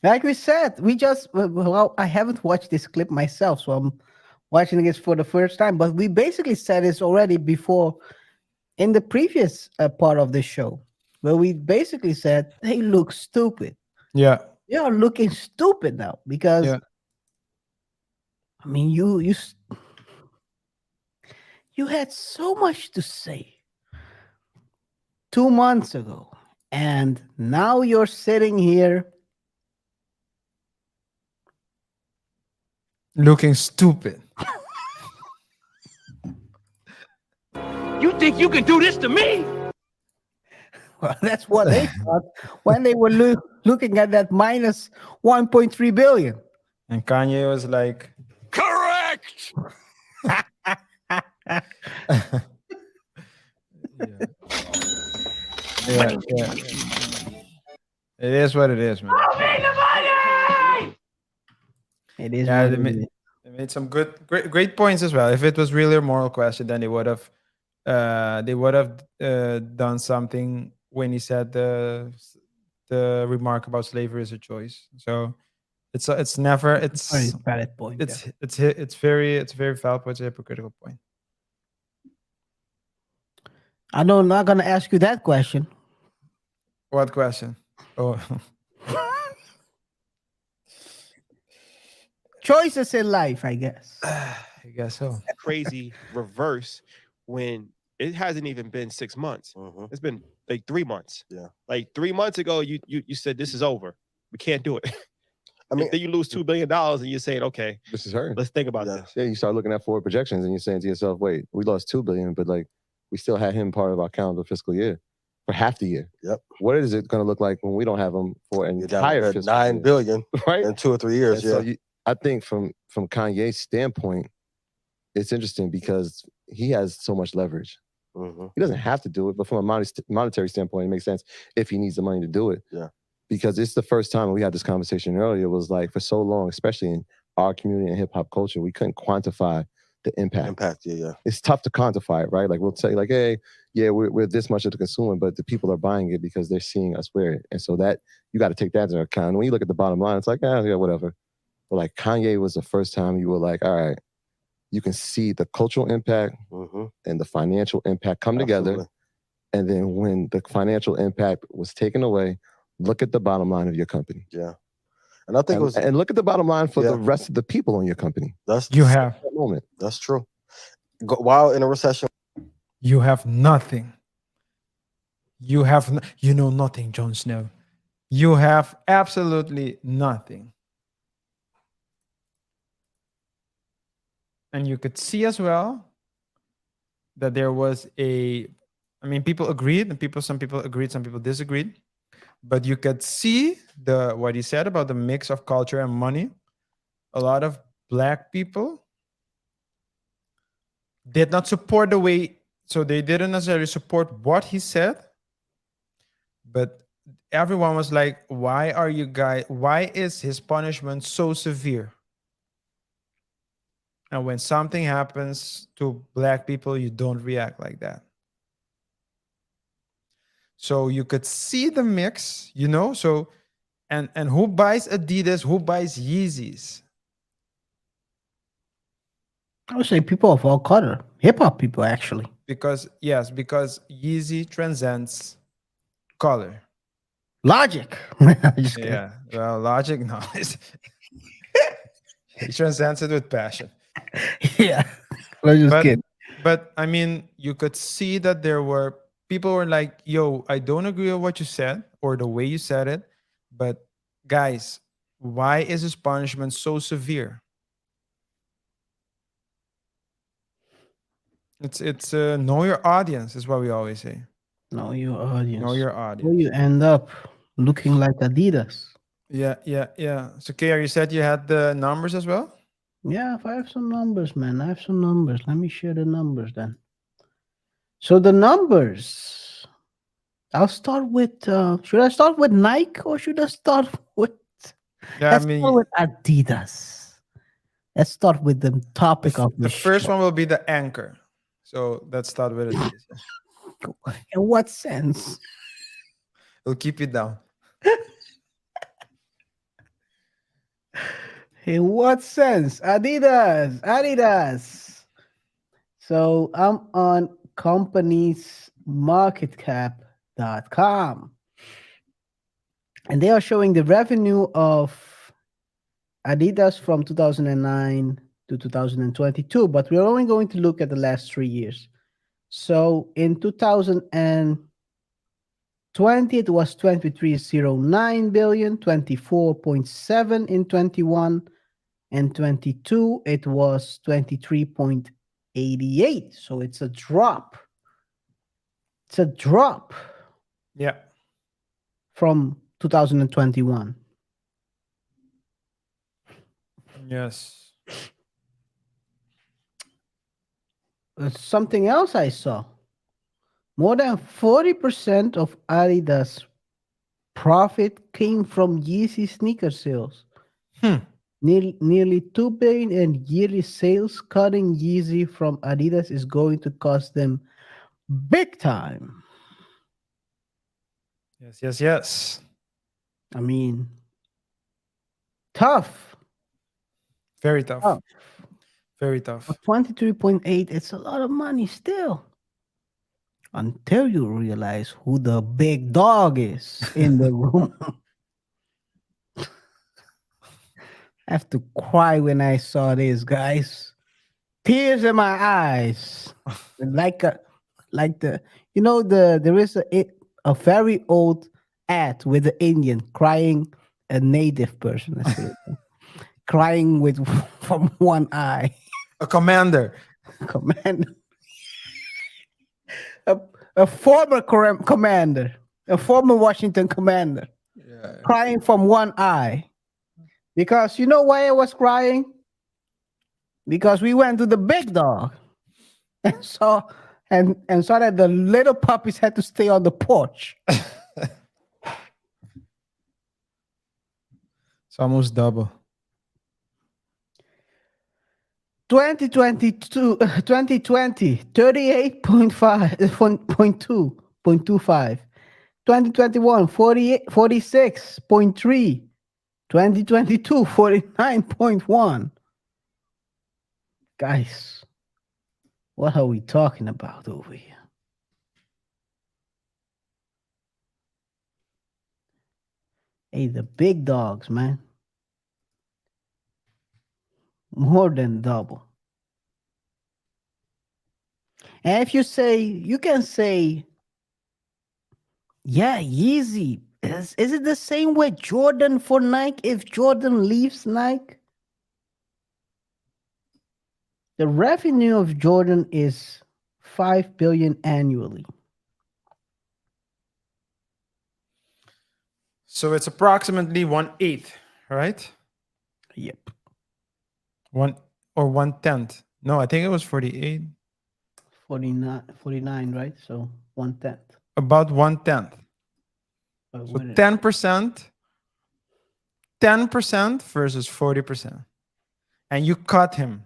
like we said, I haven't watched this clip myself, so I'm watching this for the first time. But we basically said this already before in the previous part of the show, where we basically said they look stupid. Yeah. They are looking stupid now because Yeah. I mean, you had so much to say 2 months ago, and now you're sitting here. Looking stupid. You think you can do this to me? Well, that's what they thought when they were looking at that minus 1.3 billion. And Kanye was like, Correct. yeah, yeah. It is what it is, man. It is Yeah, what they it made, is. they made some great points as well. If it was really a moral question, then they would have done something when he said the remark about slavery is a choice. So it's never Very valid point. it's very valid, but it's a hypocritical point. I'm not gonna ask you that question. What question? Oh, Choices in life, I guess. I guess so. Crazy reverse when it hasn't even been 6 months. It's been like 3 months. Yeah. Like 3 months ago, you said this is over. We can't do it. I mean, then you lose $2 billion and you're saying, okay, This is her. let's think about this. Yeah, you start looking at forward projections and you're saying to yourself, wait, we lost $2 billion, but like we still had him part of our calendar fiscal year for half the year. Yep. What is it going to look like when we don't have him for an You're down entire to fiscal $9 year? billion Right? in 2 or 3 years. And so I think from Kanye's standpoint, it's interesting because he has so much leverage. He doesn't have to do it, but from a monetary standpoint, it makes sense if he needs the money to do it. Yeah. Because it's the first time we had this conversation earlier. It was like for so long, especially in our community and hip hop culture, we couldn't quantify the impact. Yeah. It's tough to quantify it, right? Like we'll say, like, hey, yeah, we're this much of the consumer, but the people are buying it because they're seeing us wear it, and so that you got to take that into account. And when you look at the bottom line, it's like, yeah, whatever. But like Kanye was the first time you were like, all right, you can see the cultural impact and the financial impact come together. And then when the financial impact was taken away, look at the bottom line of your company. Yeah. And I think it was, and look at the bottom line for the rest of the people in your company. That's that moment. That's true. While in a recession, You have nothing. You have you know nothing, Jon Snow. You have absolutely nothing. And you could see as well that there was people agreed and some people agreed, some people disagreed. But you could see what he said about the mix of culture and money. A lot of Black people did not support the way, so they didn't necessarily support what he said. But everyone was like, why is his punishment so severe? And when something happens to Black people, you don't react like that. So you could see the mix, so and who buys Adidas, who buys Yeezys? I would say people of all color, hip hop people, actually. Because Yeezy transcends color. Logic. Just kidding. Yeah, well, logic, no. He transcends it with passion. Yeah. I'm just kidding. But I mean, you could see that people were like, yo, I don't agree with what you said or the way you said it, but guys, why is this punishment so severe? It's know your audience is what we always say. Know your audience. Know your audience. Or you end up looking like Adidas. Yeah. So, Kier, you said you had the numbers as well? Yeah, I have some numbers, man. I have some numbers. Let me share the numbers then. So the numbers. I'll start with. Should I start with Nike or should I start with? Let's start with Adidas. Let's start with the topic of the first one will be the anchor. So let's start with Adidas. In what sense? It'll keep you down. In what sense? Adidas. So I'm on company's marketcap.com. And they are showing the revenue of Adidas from 2009 to 2022, but we're only going to look at the last 3 years. So in 2020, it was 2309 billion, 24.7 in 21, and 22, it was 23.88. So it's a drop. It's a drop. Yeah. From 2021. Yes. Something else I saw. More than 40% of Adidas profit came from Yeezy sneaker sales. Nearly 2 billion in yearly sales. Cutting Yeezy from Adidas is going to cost them big time. Yes. I mean, tough. Very tough. Very tough. 23.8, it's a lot of money still. Until you realize who the big dog is in the room. I have to cry when I saw this, guys. Tears in my eyes. There is a very old ad with the Indian crying, a native person, I say, crying with from one eye. A commander. A former commander, a former Washington commander, crying from one eye. Because you know why I was crying? Because we went to the big dog and saw that the little puppies had to stay on the porch. It's almost double. 2020, 38.5.2.25. 2021, 46.3. 2022, 49.1. Guys, what are we talking about over here? Hey, the big dogs, man. More than double. And if you can say, yeah, Yeezy. Is it the same with Jordan for Nike if Jordan leaves Nike? The revenue of Jordan is 5 billion annually. So it's approximately 1/8, right? Yep. 1/10. No, I think it was 48. 49, right? So 1/10. About 1/10. So 10%, 10% versus 40%. And you cut him.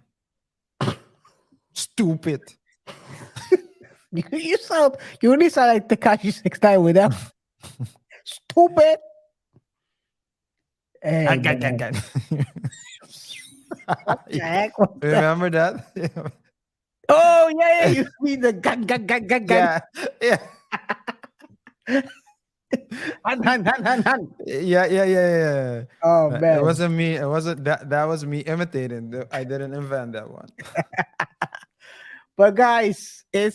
Stupid. You really sound like Tekashi 69 with that. Stupid. Hey, what the heck was that? Remember that? Oh yeah, you see the gun. Yeah. Han. Yeah. Oh man. It wasn't me. It wasn't that was me imitating. I didn't invent that one. But guys, it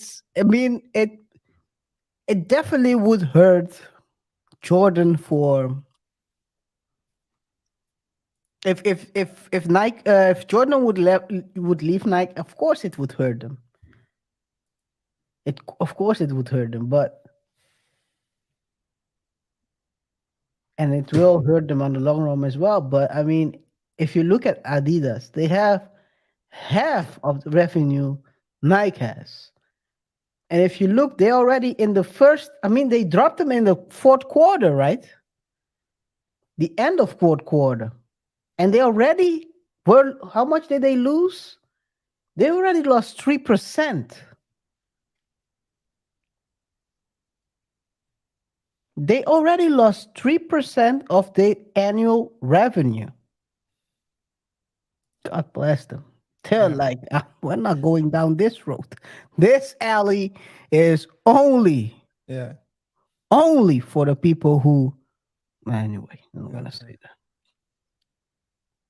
definitely would hurt Jordan for if Nike if Jordan would leave Nike, of course it would hurt them. Of course it would hurt them, and it will hurt them on the long run as well. But I mean, if you look at Adidas, they have half of the revenue Nike has. And if you look, they already in the they dropped them in the fourth quarter, right? The end of fourth quarter. And they already how much did they lose? They already lost 3%. They already lost 3% of their annual revenue. God bless them. They're like, we're not going down this road. This alley is only Yeah. for the people who. Anyway, I'm not gonna say that.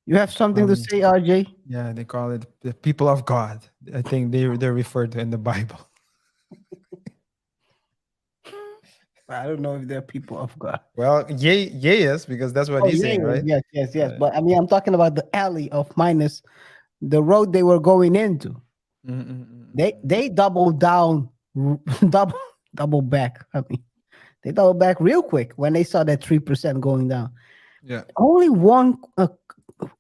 You have something to say, RJ? Yeah, they call it the people of God. I think they're referred to in the Bible. I don't know if they're people of God. Well, yes, because that's what Oh, he's yeah, saying, right? yes. But I mean, I'm talking about the alley of minus the road they were going into. They doubled down, double back. I mean, they doubled back real quick when they saw that 3% going down. Yeah. Only one.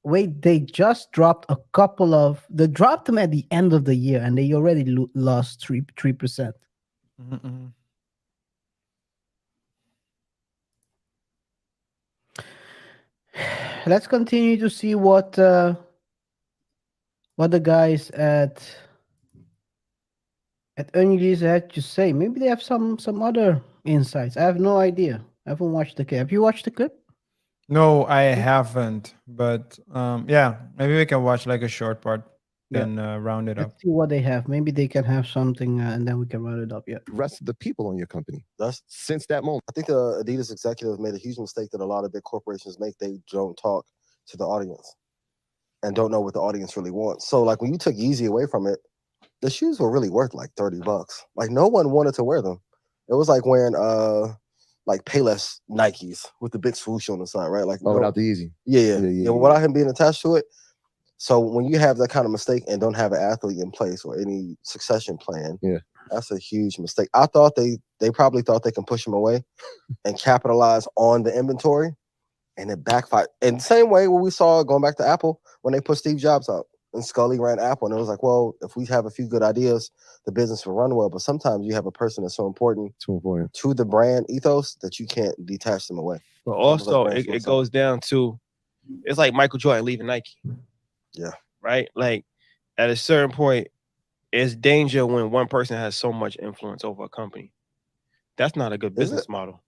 Wait, they just dropped a couple of. They dropped them at the end of the year, and they already lost 3%. Let's continue to see what the guys at earnyourleisure had to say. Maybe they have some other insights. I have no idea. I haven't watched the clip. Have you watched the clip? No, I haven't. But yeah, maybe we can watch like a short part, then round it up. Let's see what they have. Maybe they can have something, and then we can round it up. Yeah. Rest of the people on your company. That's Since that moment. I think the Adidas executive made a huge mistake that a lot of big corporations make. They don't talk to the audience and don't know what the audience really wants. So like when you took Yeezy away from it, the shoes were really worth like $30. Like no one wanted to wear them. It was like wearing like Payless Nikes with the big swoosh on the side, right? Like without the Yeezy. Yeah. Without him being attached to it. So when you have that kind of mistake and don't have an athlete in place or any succession plan, that's a huge mistake. I thought they probably thought they can push him away and capitalize on the inventory, and it backfired. In the same way when we saw going back to Apple when they put Steve Jobs out and Scully ran Apple, and it was like, well, if we have a few good ideas, the business will run well. But sometimes you have a person that's so important to the brand ethos that you can't detach them away. But also, it goes down to, it's like Michael Jordan leaving Nike. Yeah. Right? Like, at a certain point, it's danger when one person has so much influence over a company. That's not a good business model.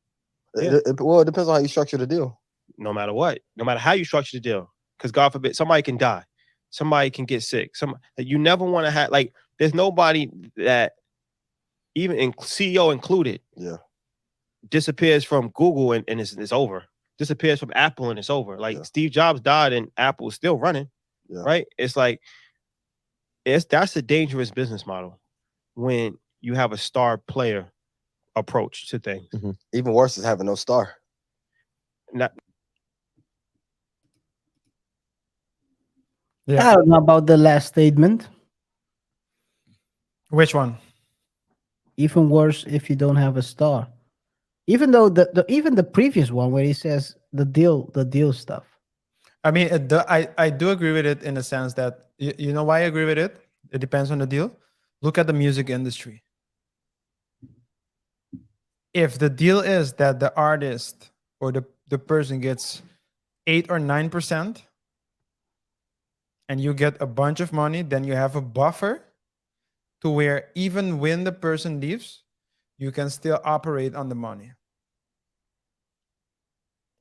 Well, it depends on how you structure the deal. No matter what. No matter how you structure the deal. Because God forbid, somebody can die. Somebody can get sick. You never want to have, like, there's nobody that, even CEO included, disappears from Google and it's over. Disappears from Apple and it's over. Like, Steve Jobs died and Apple is still running. Right? It's like, that's a dangerous business model when you have a star player approach to things. Even worse is having no star. I don't know about the last statement. Which one? Even worse if you don't have a star. Even though even the previous one where he says the deal stuff. I mean, I do agree with it in the sense that, you know why I agree with it? It depends on the deal. Look at the music industry. If the deal is that the artist or the person gets 8 or 9% and you get a bunch of money, then you have a buffer to where even when the person leaves, you can still operate on the money.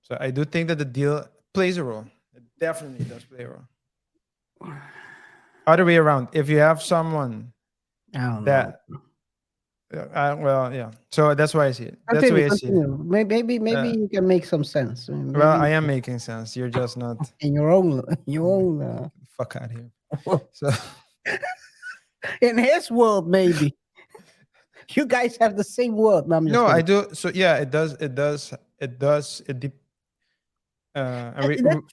So I do think that the deal plays a role. It definitely does play a role. Other way around, if you have someone that, well, yeah. So that's why I see it. That's the way I see it. Maybe you can make some sense. Maybe well, I am making sense. You're just not in your own. Fuck out of here. So in his world, maybe you guys have the same world. No, I do. So yeah, it does. That's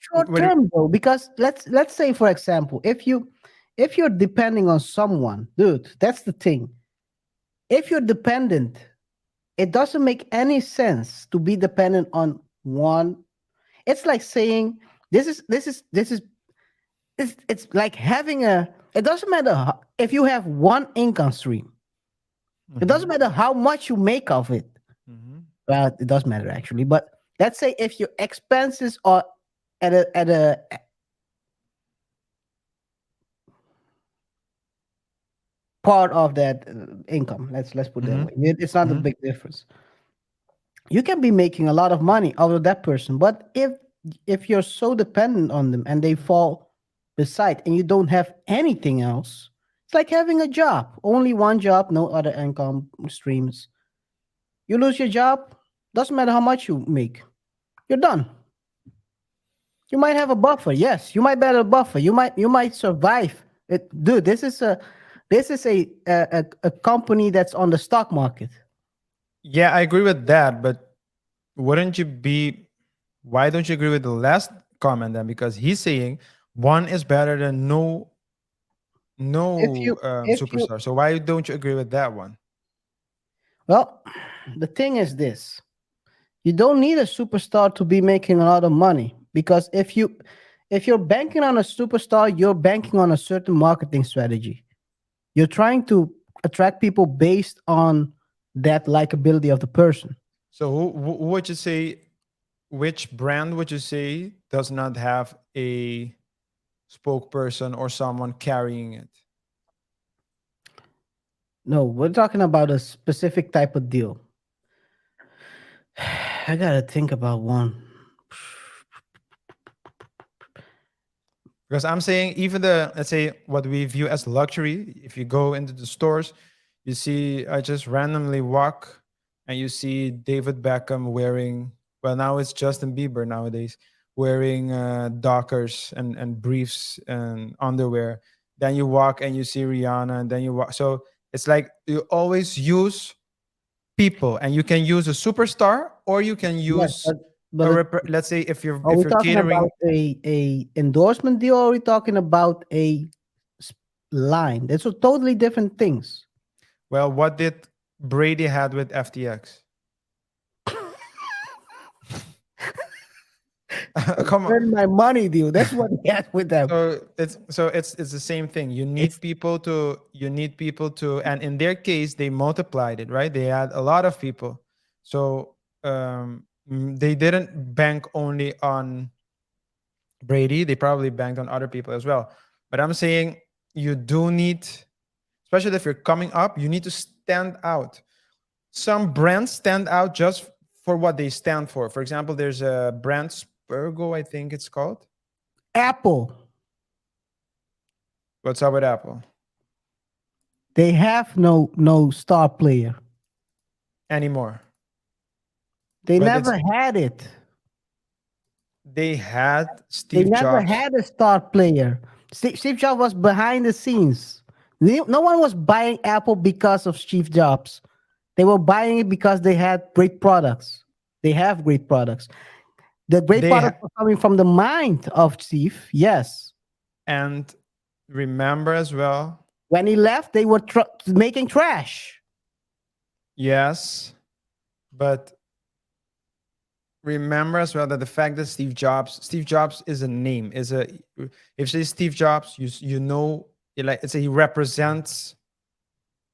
short term though, because let's say, for example, if you're depending on someone, dude, that's the thing. If you're dependent, it doesn't make any sense to be dependent on one. It's like saying it's like having it doesn't matter if you have one income stream. It doesn't matter how much you make of it. Well, it does matter actually, but let's say if your expenses are at a part of that income, let's put it that way. It's not a big difference. You can be making a lot of money out of that person, but if you're so dependent on them and they fall beside and you don't have anything else, it's like having a job. Only one job, no other income streams. You lose your job, doesn't matter how much you make. You're done. You might have a buffer. Yes, you might better buffer. You might survive. Dude, this is a company that's on the stock market. Yeah, I agree with that, but wouldn't you be why don't you agree with the last comment then? Because he's saying one is better than no If you if you superstar. So why don't you agree with that one? well, the thing is this. You don't need a superstar to be making a lot of money because if you're banking on a superstar, you're banking on a certain marketing strategy. You're trying to attract people based on that likability of the person. So who would you say, which brand would you say does not have a spokesperson or someone carrying it? No, we're talking about a specific type of deal. I gotta think about one. Because I'm saying even the, let's say, what we view as luxury, if you go into the stores, you see, I just randomly walk and you see David Beckham wearing, well, now it's Justin Bieber nowadays, wearing Dockers and briefs and underwear. Then you walk and you see Rihanna, and then you walk. So it's like you always use people, and you can use a superstar or you can Yes, use but let's say if you're are we talking catering. about a endorsement deal or are we talking about a line? That's a totally different things. Well, what did Brady had with FTX? Come on. Earn my money deal. That's what he has with them. So it's the same thing. You need people to, and in their case, they multiplied it, right? They had a lot of people. So they didn't bank only on Brady. They probably banked on other people as well. But I'm saying you do need, especially if you're coming up, you need to stand out. Some brands stand out just for what they stand for. For example, there's a brand Spurgo, I think it's called. Apple. What's up with Apple? They have no star player Anymore. They But never had it. They had They Steve never Jobs. had a star player. Steve Jobs was behind the scenes. No one was buying Apple because of Steve Jobs. They were buying it because they had great products. They have great products. The great products were coming from the mind of Steve, yes. And remember as well. When he left, they were making trash. Yes. But remember as well that the fact that Steve Jobs is a name, is a, if you say Steve Jobs, you know, like it's he represents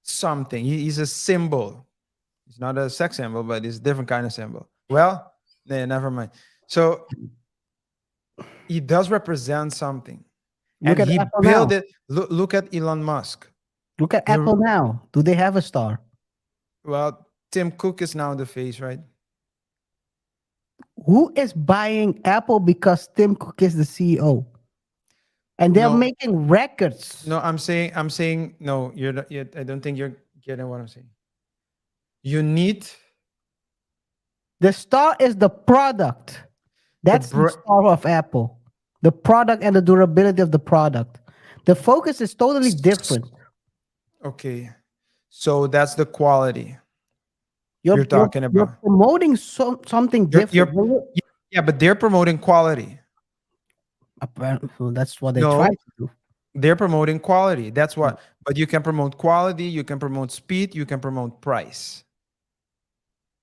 something. He's a symbol. He's not a sex symbol, but he's a different kind of symbol. Well, never mind. So he does represent something. Look and at he Apple built now. it. Look at Elon Musk. Look at Apple now. Do they have a star? Well, Tim Cook is now the face, right? Who is buying Apple because Tim Cook is the CEO? And they're No. making records. No, I'm saying no. You're not, I don't think you're getting what I'm saying. You need the star is the product. That's the star of Apple. The product and the durability of the product. The focus is totally different. Okay, so that's the quality you're talking about. You're promoting something different. Yeah, but they're promoting quality. Well, that's what they try to do. They're promoting quality. That's what. But you can promote quality. You can promote speed. You can promote price.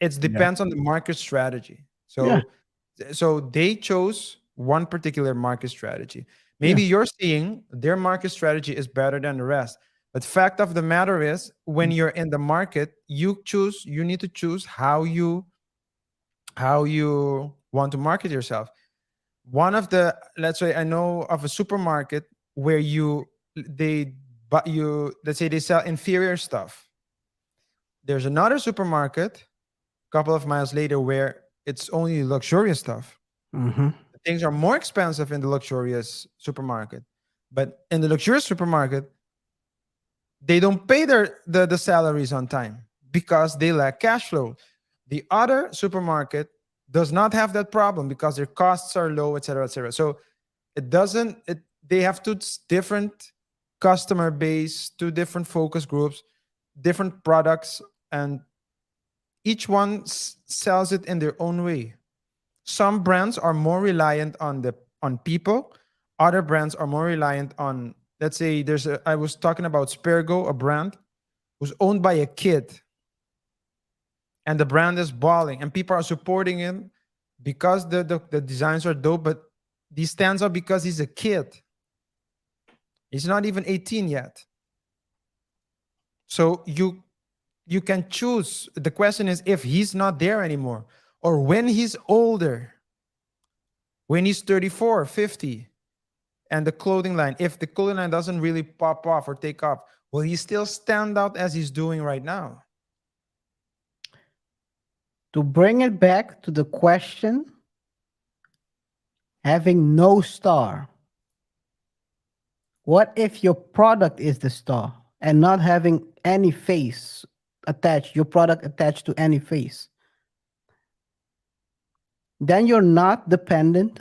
It depends on the market strategy. So they chose one particular market strategy. Maybe you're seeing their market strategy is better than the rest. But fact of the matter is, when you're in the market, you need to choose how you want to market yourself. One of the, let's say, I know of a supermarket where let's say they sell inferior stuff. There's another supermarket a couple of miles later where it's only luxurious stuff. Mm-hmm. Things are more expensive in the luxurious supermarket. But in the luxurious supermarket, they don't pay the salaries on time because they lack cash flow. The other supermarket does not have that problem because their costs are low, etc., etc. So it doesn't. They have two different customer base, two different focus groups, different products, and each one sells it in their own way. Some brands are more reliant on people. Other brands are more reliant on, let's say, I was talking about Spergo, a brand who's owned by a kid, and the brand is balling, and people are supporting him because the designs are dope. But he stands out because he's a kid. He's not even 18 yet. So you can choose. The question is if he's not there anymore, or when he's older, when he's 34, 50, and the clothing line, if the clothing line doesn't really pop off or take off, will he still stand out as he's doing right now? To bring it back to the question, having no star. What if your product is the star and not having any face attached, your product attached to any face? Then you're not dependent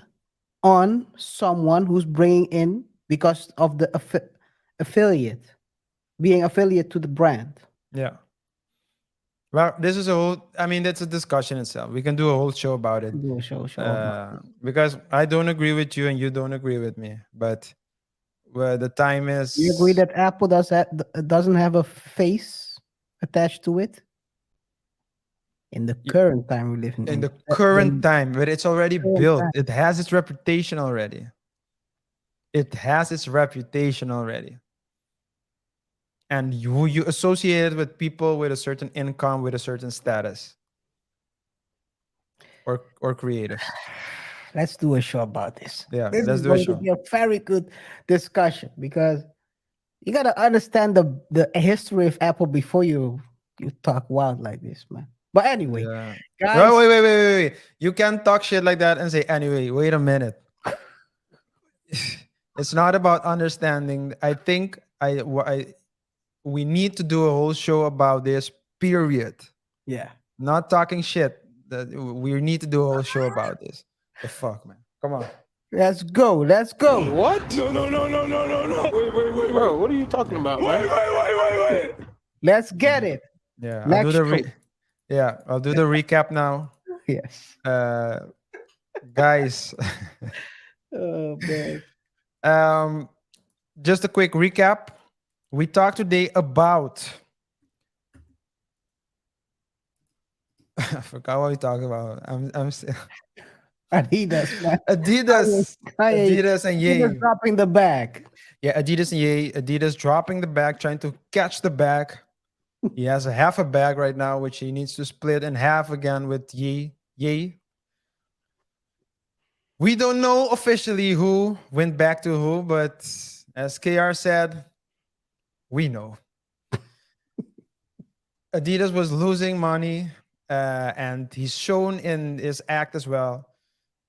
on someone who's bringing in because of the affiliate, being affiliate to the brand. Yeah. Well, this is that's a discussion itself. We can do a whole show about it. Do a show. Because I don't agree with you and you don't agree with me. But the time is... You agree that Apple doesn't have a face attached to it? In the current time we live in. In the current time, but it's already built. It has its reputation already. It has its reputation already. And you associate it with people with a certain income, with a certain status. Or creative. Let's do a show about this. Yeah, this let's is do a going show. to be a very good discussion because you got to understand the history of Apple before you talk wild like this, man. But anyway, guys. No, wait. You can't talk shit like that and say, anyway, wait a minute. It's not about understanding. I think we need to do a whole show about this, period. Yeah. Not talking shit. We need to do a whole show about this. The fuck, man. Come on. Let's go. What? No. Wait. Bro, what are you talking about, man? Wait. Let's get it. Yeah, Next I'll do the recap now. Yes. Guys. Oh, man. Just a quick recap. We talked today about... I forgot what we talked about. I'm still... Adidas, man. Adidas and Ye. Adidas dropping the bag. Yeah, Adidas and Ye. Adidas dropping the bag, trying to catch the bag. He has a half a bag right now, which he needs to split in half again with Ye. We don't know officially who went back to who, but as KR said, we know. Adidas was losing money, and he's shown in his act as well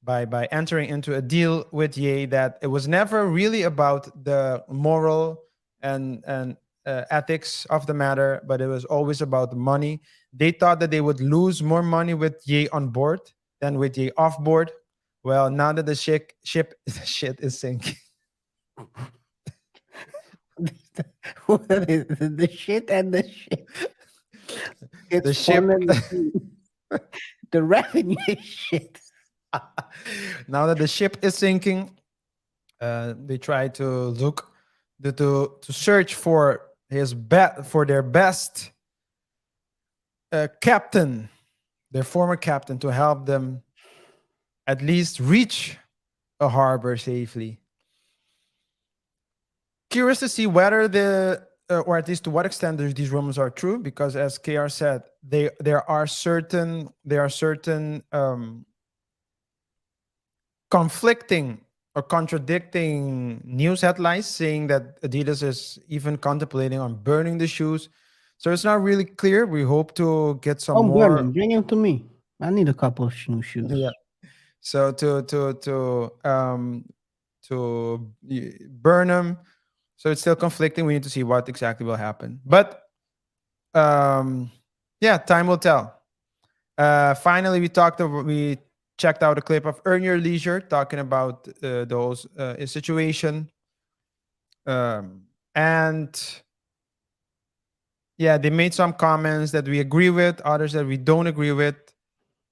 by entering into a deal with Ye that it was never really about the moral and ethics of the matter, but it was always about the money. They thought that they would lose more money with Ye on board than with Ye off board. Well, now that the shit is sinking. The shit and the shit. It's the ship. The revenue is shit. Now that the ship is sinking, they try to look to search for their best captain, their former captain, to help them at least reach a harbor safely. Curious to see whether or at least to what extent these rumors are true, because as KR said, there are certain conflicting or contradicting news headlines saying that Adidas is even contemplating on burning the shoes. So it's not really clear. We hope to get some more. Burning. Bring him to me. I need a couple of new shoes. Yeah. So to burn them. So it's still conflicting. We need to see what exactly will happen. But yeah, time will tell. Finally, we checked out a clip of Earn Your Leisure talking about the whole situation. And yeah, they made some comments that we agree with, others that we don't agree with.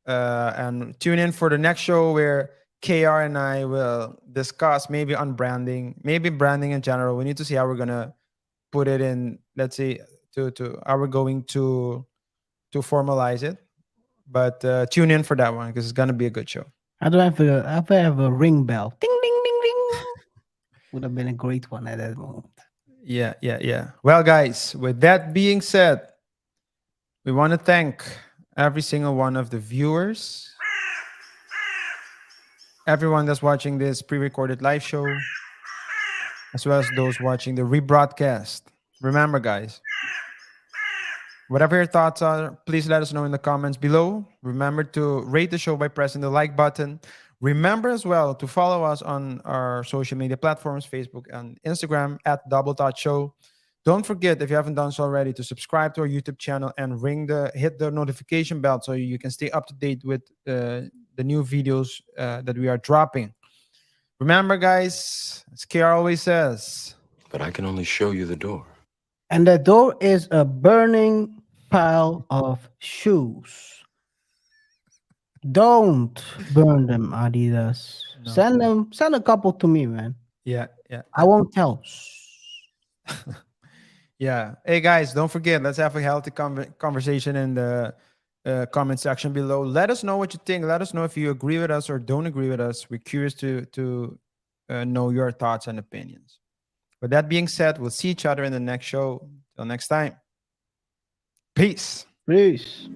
And tune in for the next show where KR and I will discuss maybe on branding, maybe branding in general. We need to see how we're gonna put it in. Let's see to how we're going to formalize it. But tune in for that one because it's gonna be a good show. I don't have a ring bell. Ding ding ding ding. Would have been a great one at that moment. Yeah. Well, guys, with that being said, we want to thank every single one of the viewers, everyone that's watching this pre-recorded live show, as well as those watching the rebroadcast. Remember, guys, whatever your thoughts are, please let us know in the comments below. Remember to rate the show by pressing the like button. Remember as well to follow us on our social media platforms, Facebook and Instagram at Double Thought Show. Don't forget, if you haven't done so already, to subscribe to our YouTube channel and hit the notification bell so you can stay up to date with the new videos that we are dropping. Remember, guys, as KR always says, But I can only show you the door. And the door is a burning pile of shoes. Don't burn them, Adidas. No. Send a couple to me, man. Yeah. I won't tell. Yeah. Hey, guys, don't forget, let's have a healthy conversation in the comment section below. Let us know what you think. Let us know if you agree with us or don't agree with us. We're curious to know your thoughts and opinions. With that being said, we'll see each other in the next show. Till next time. Peace. Peace.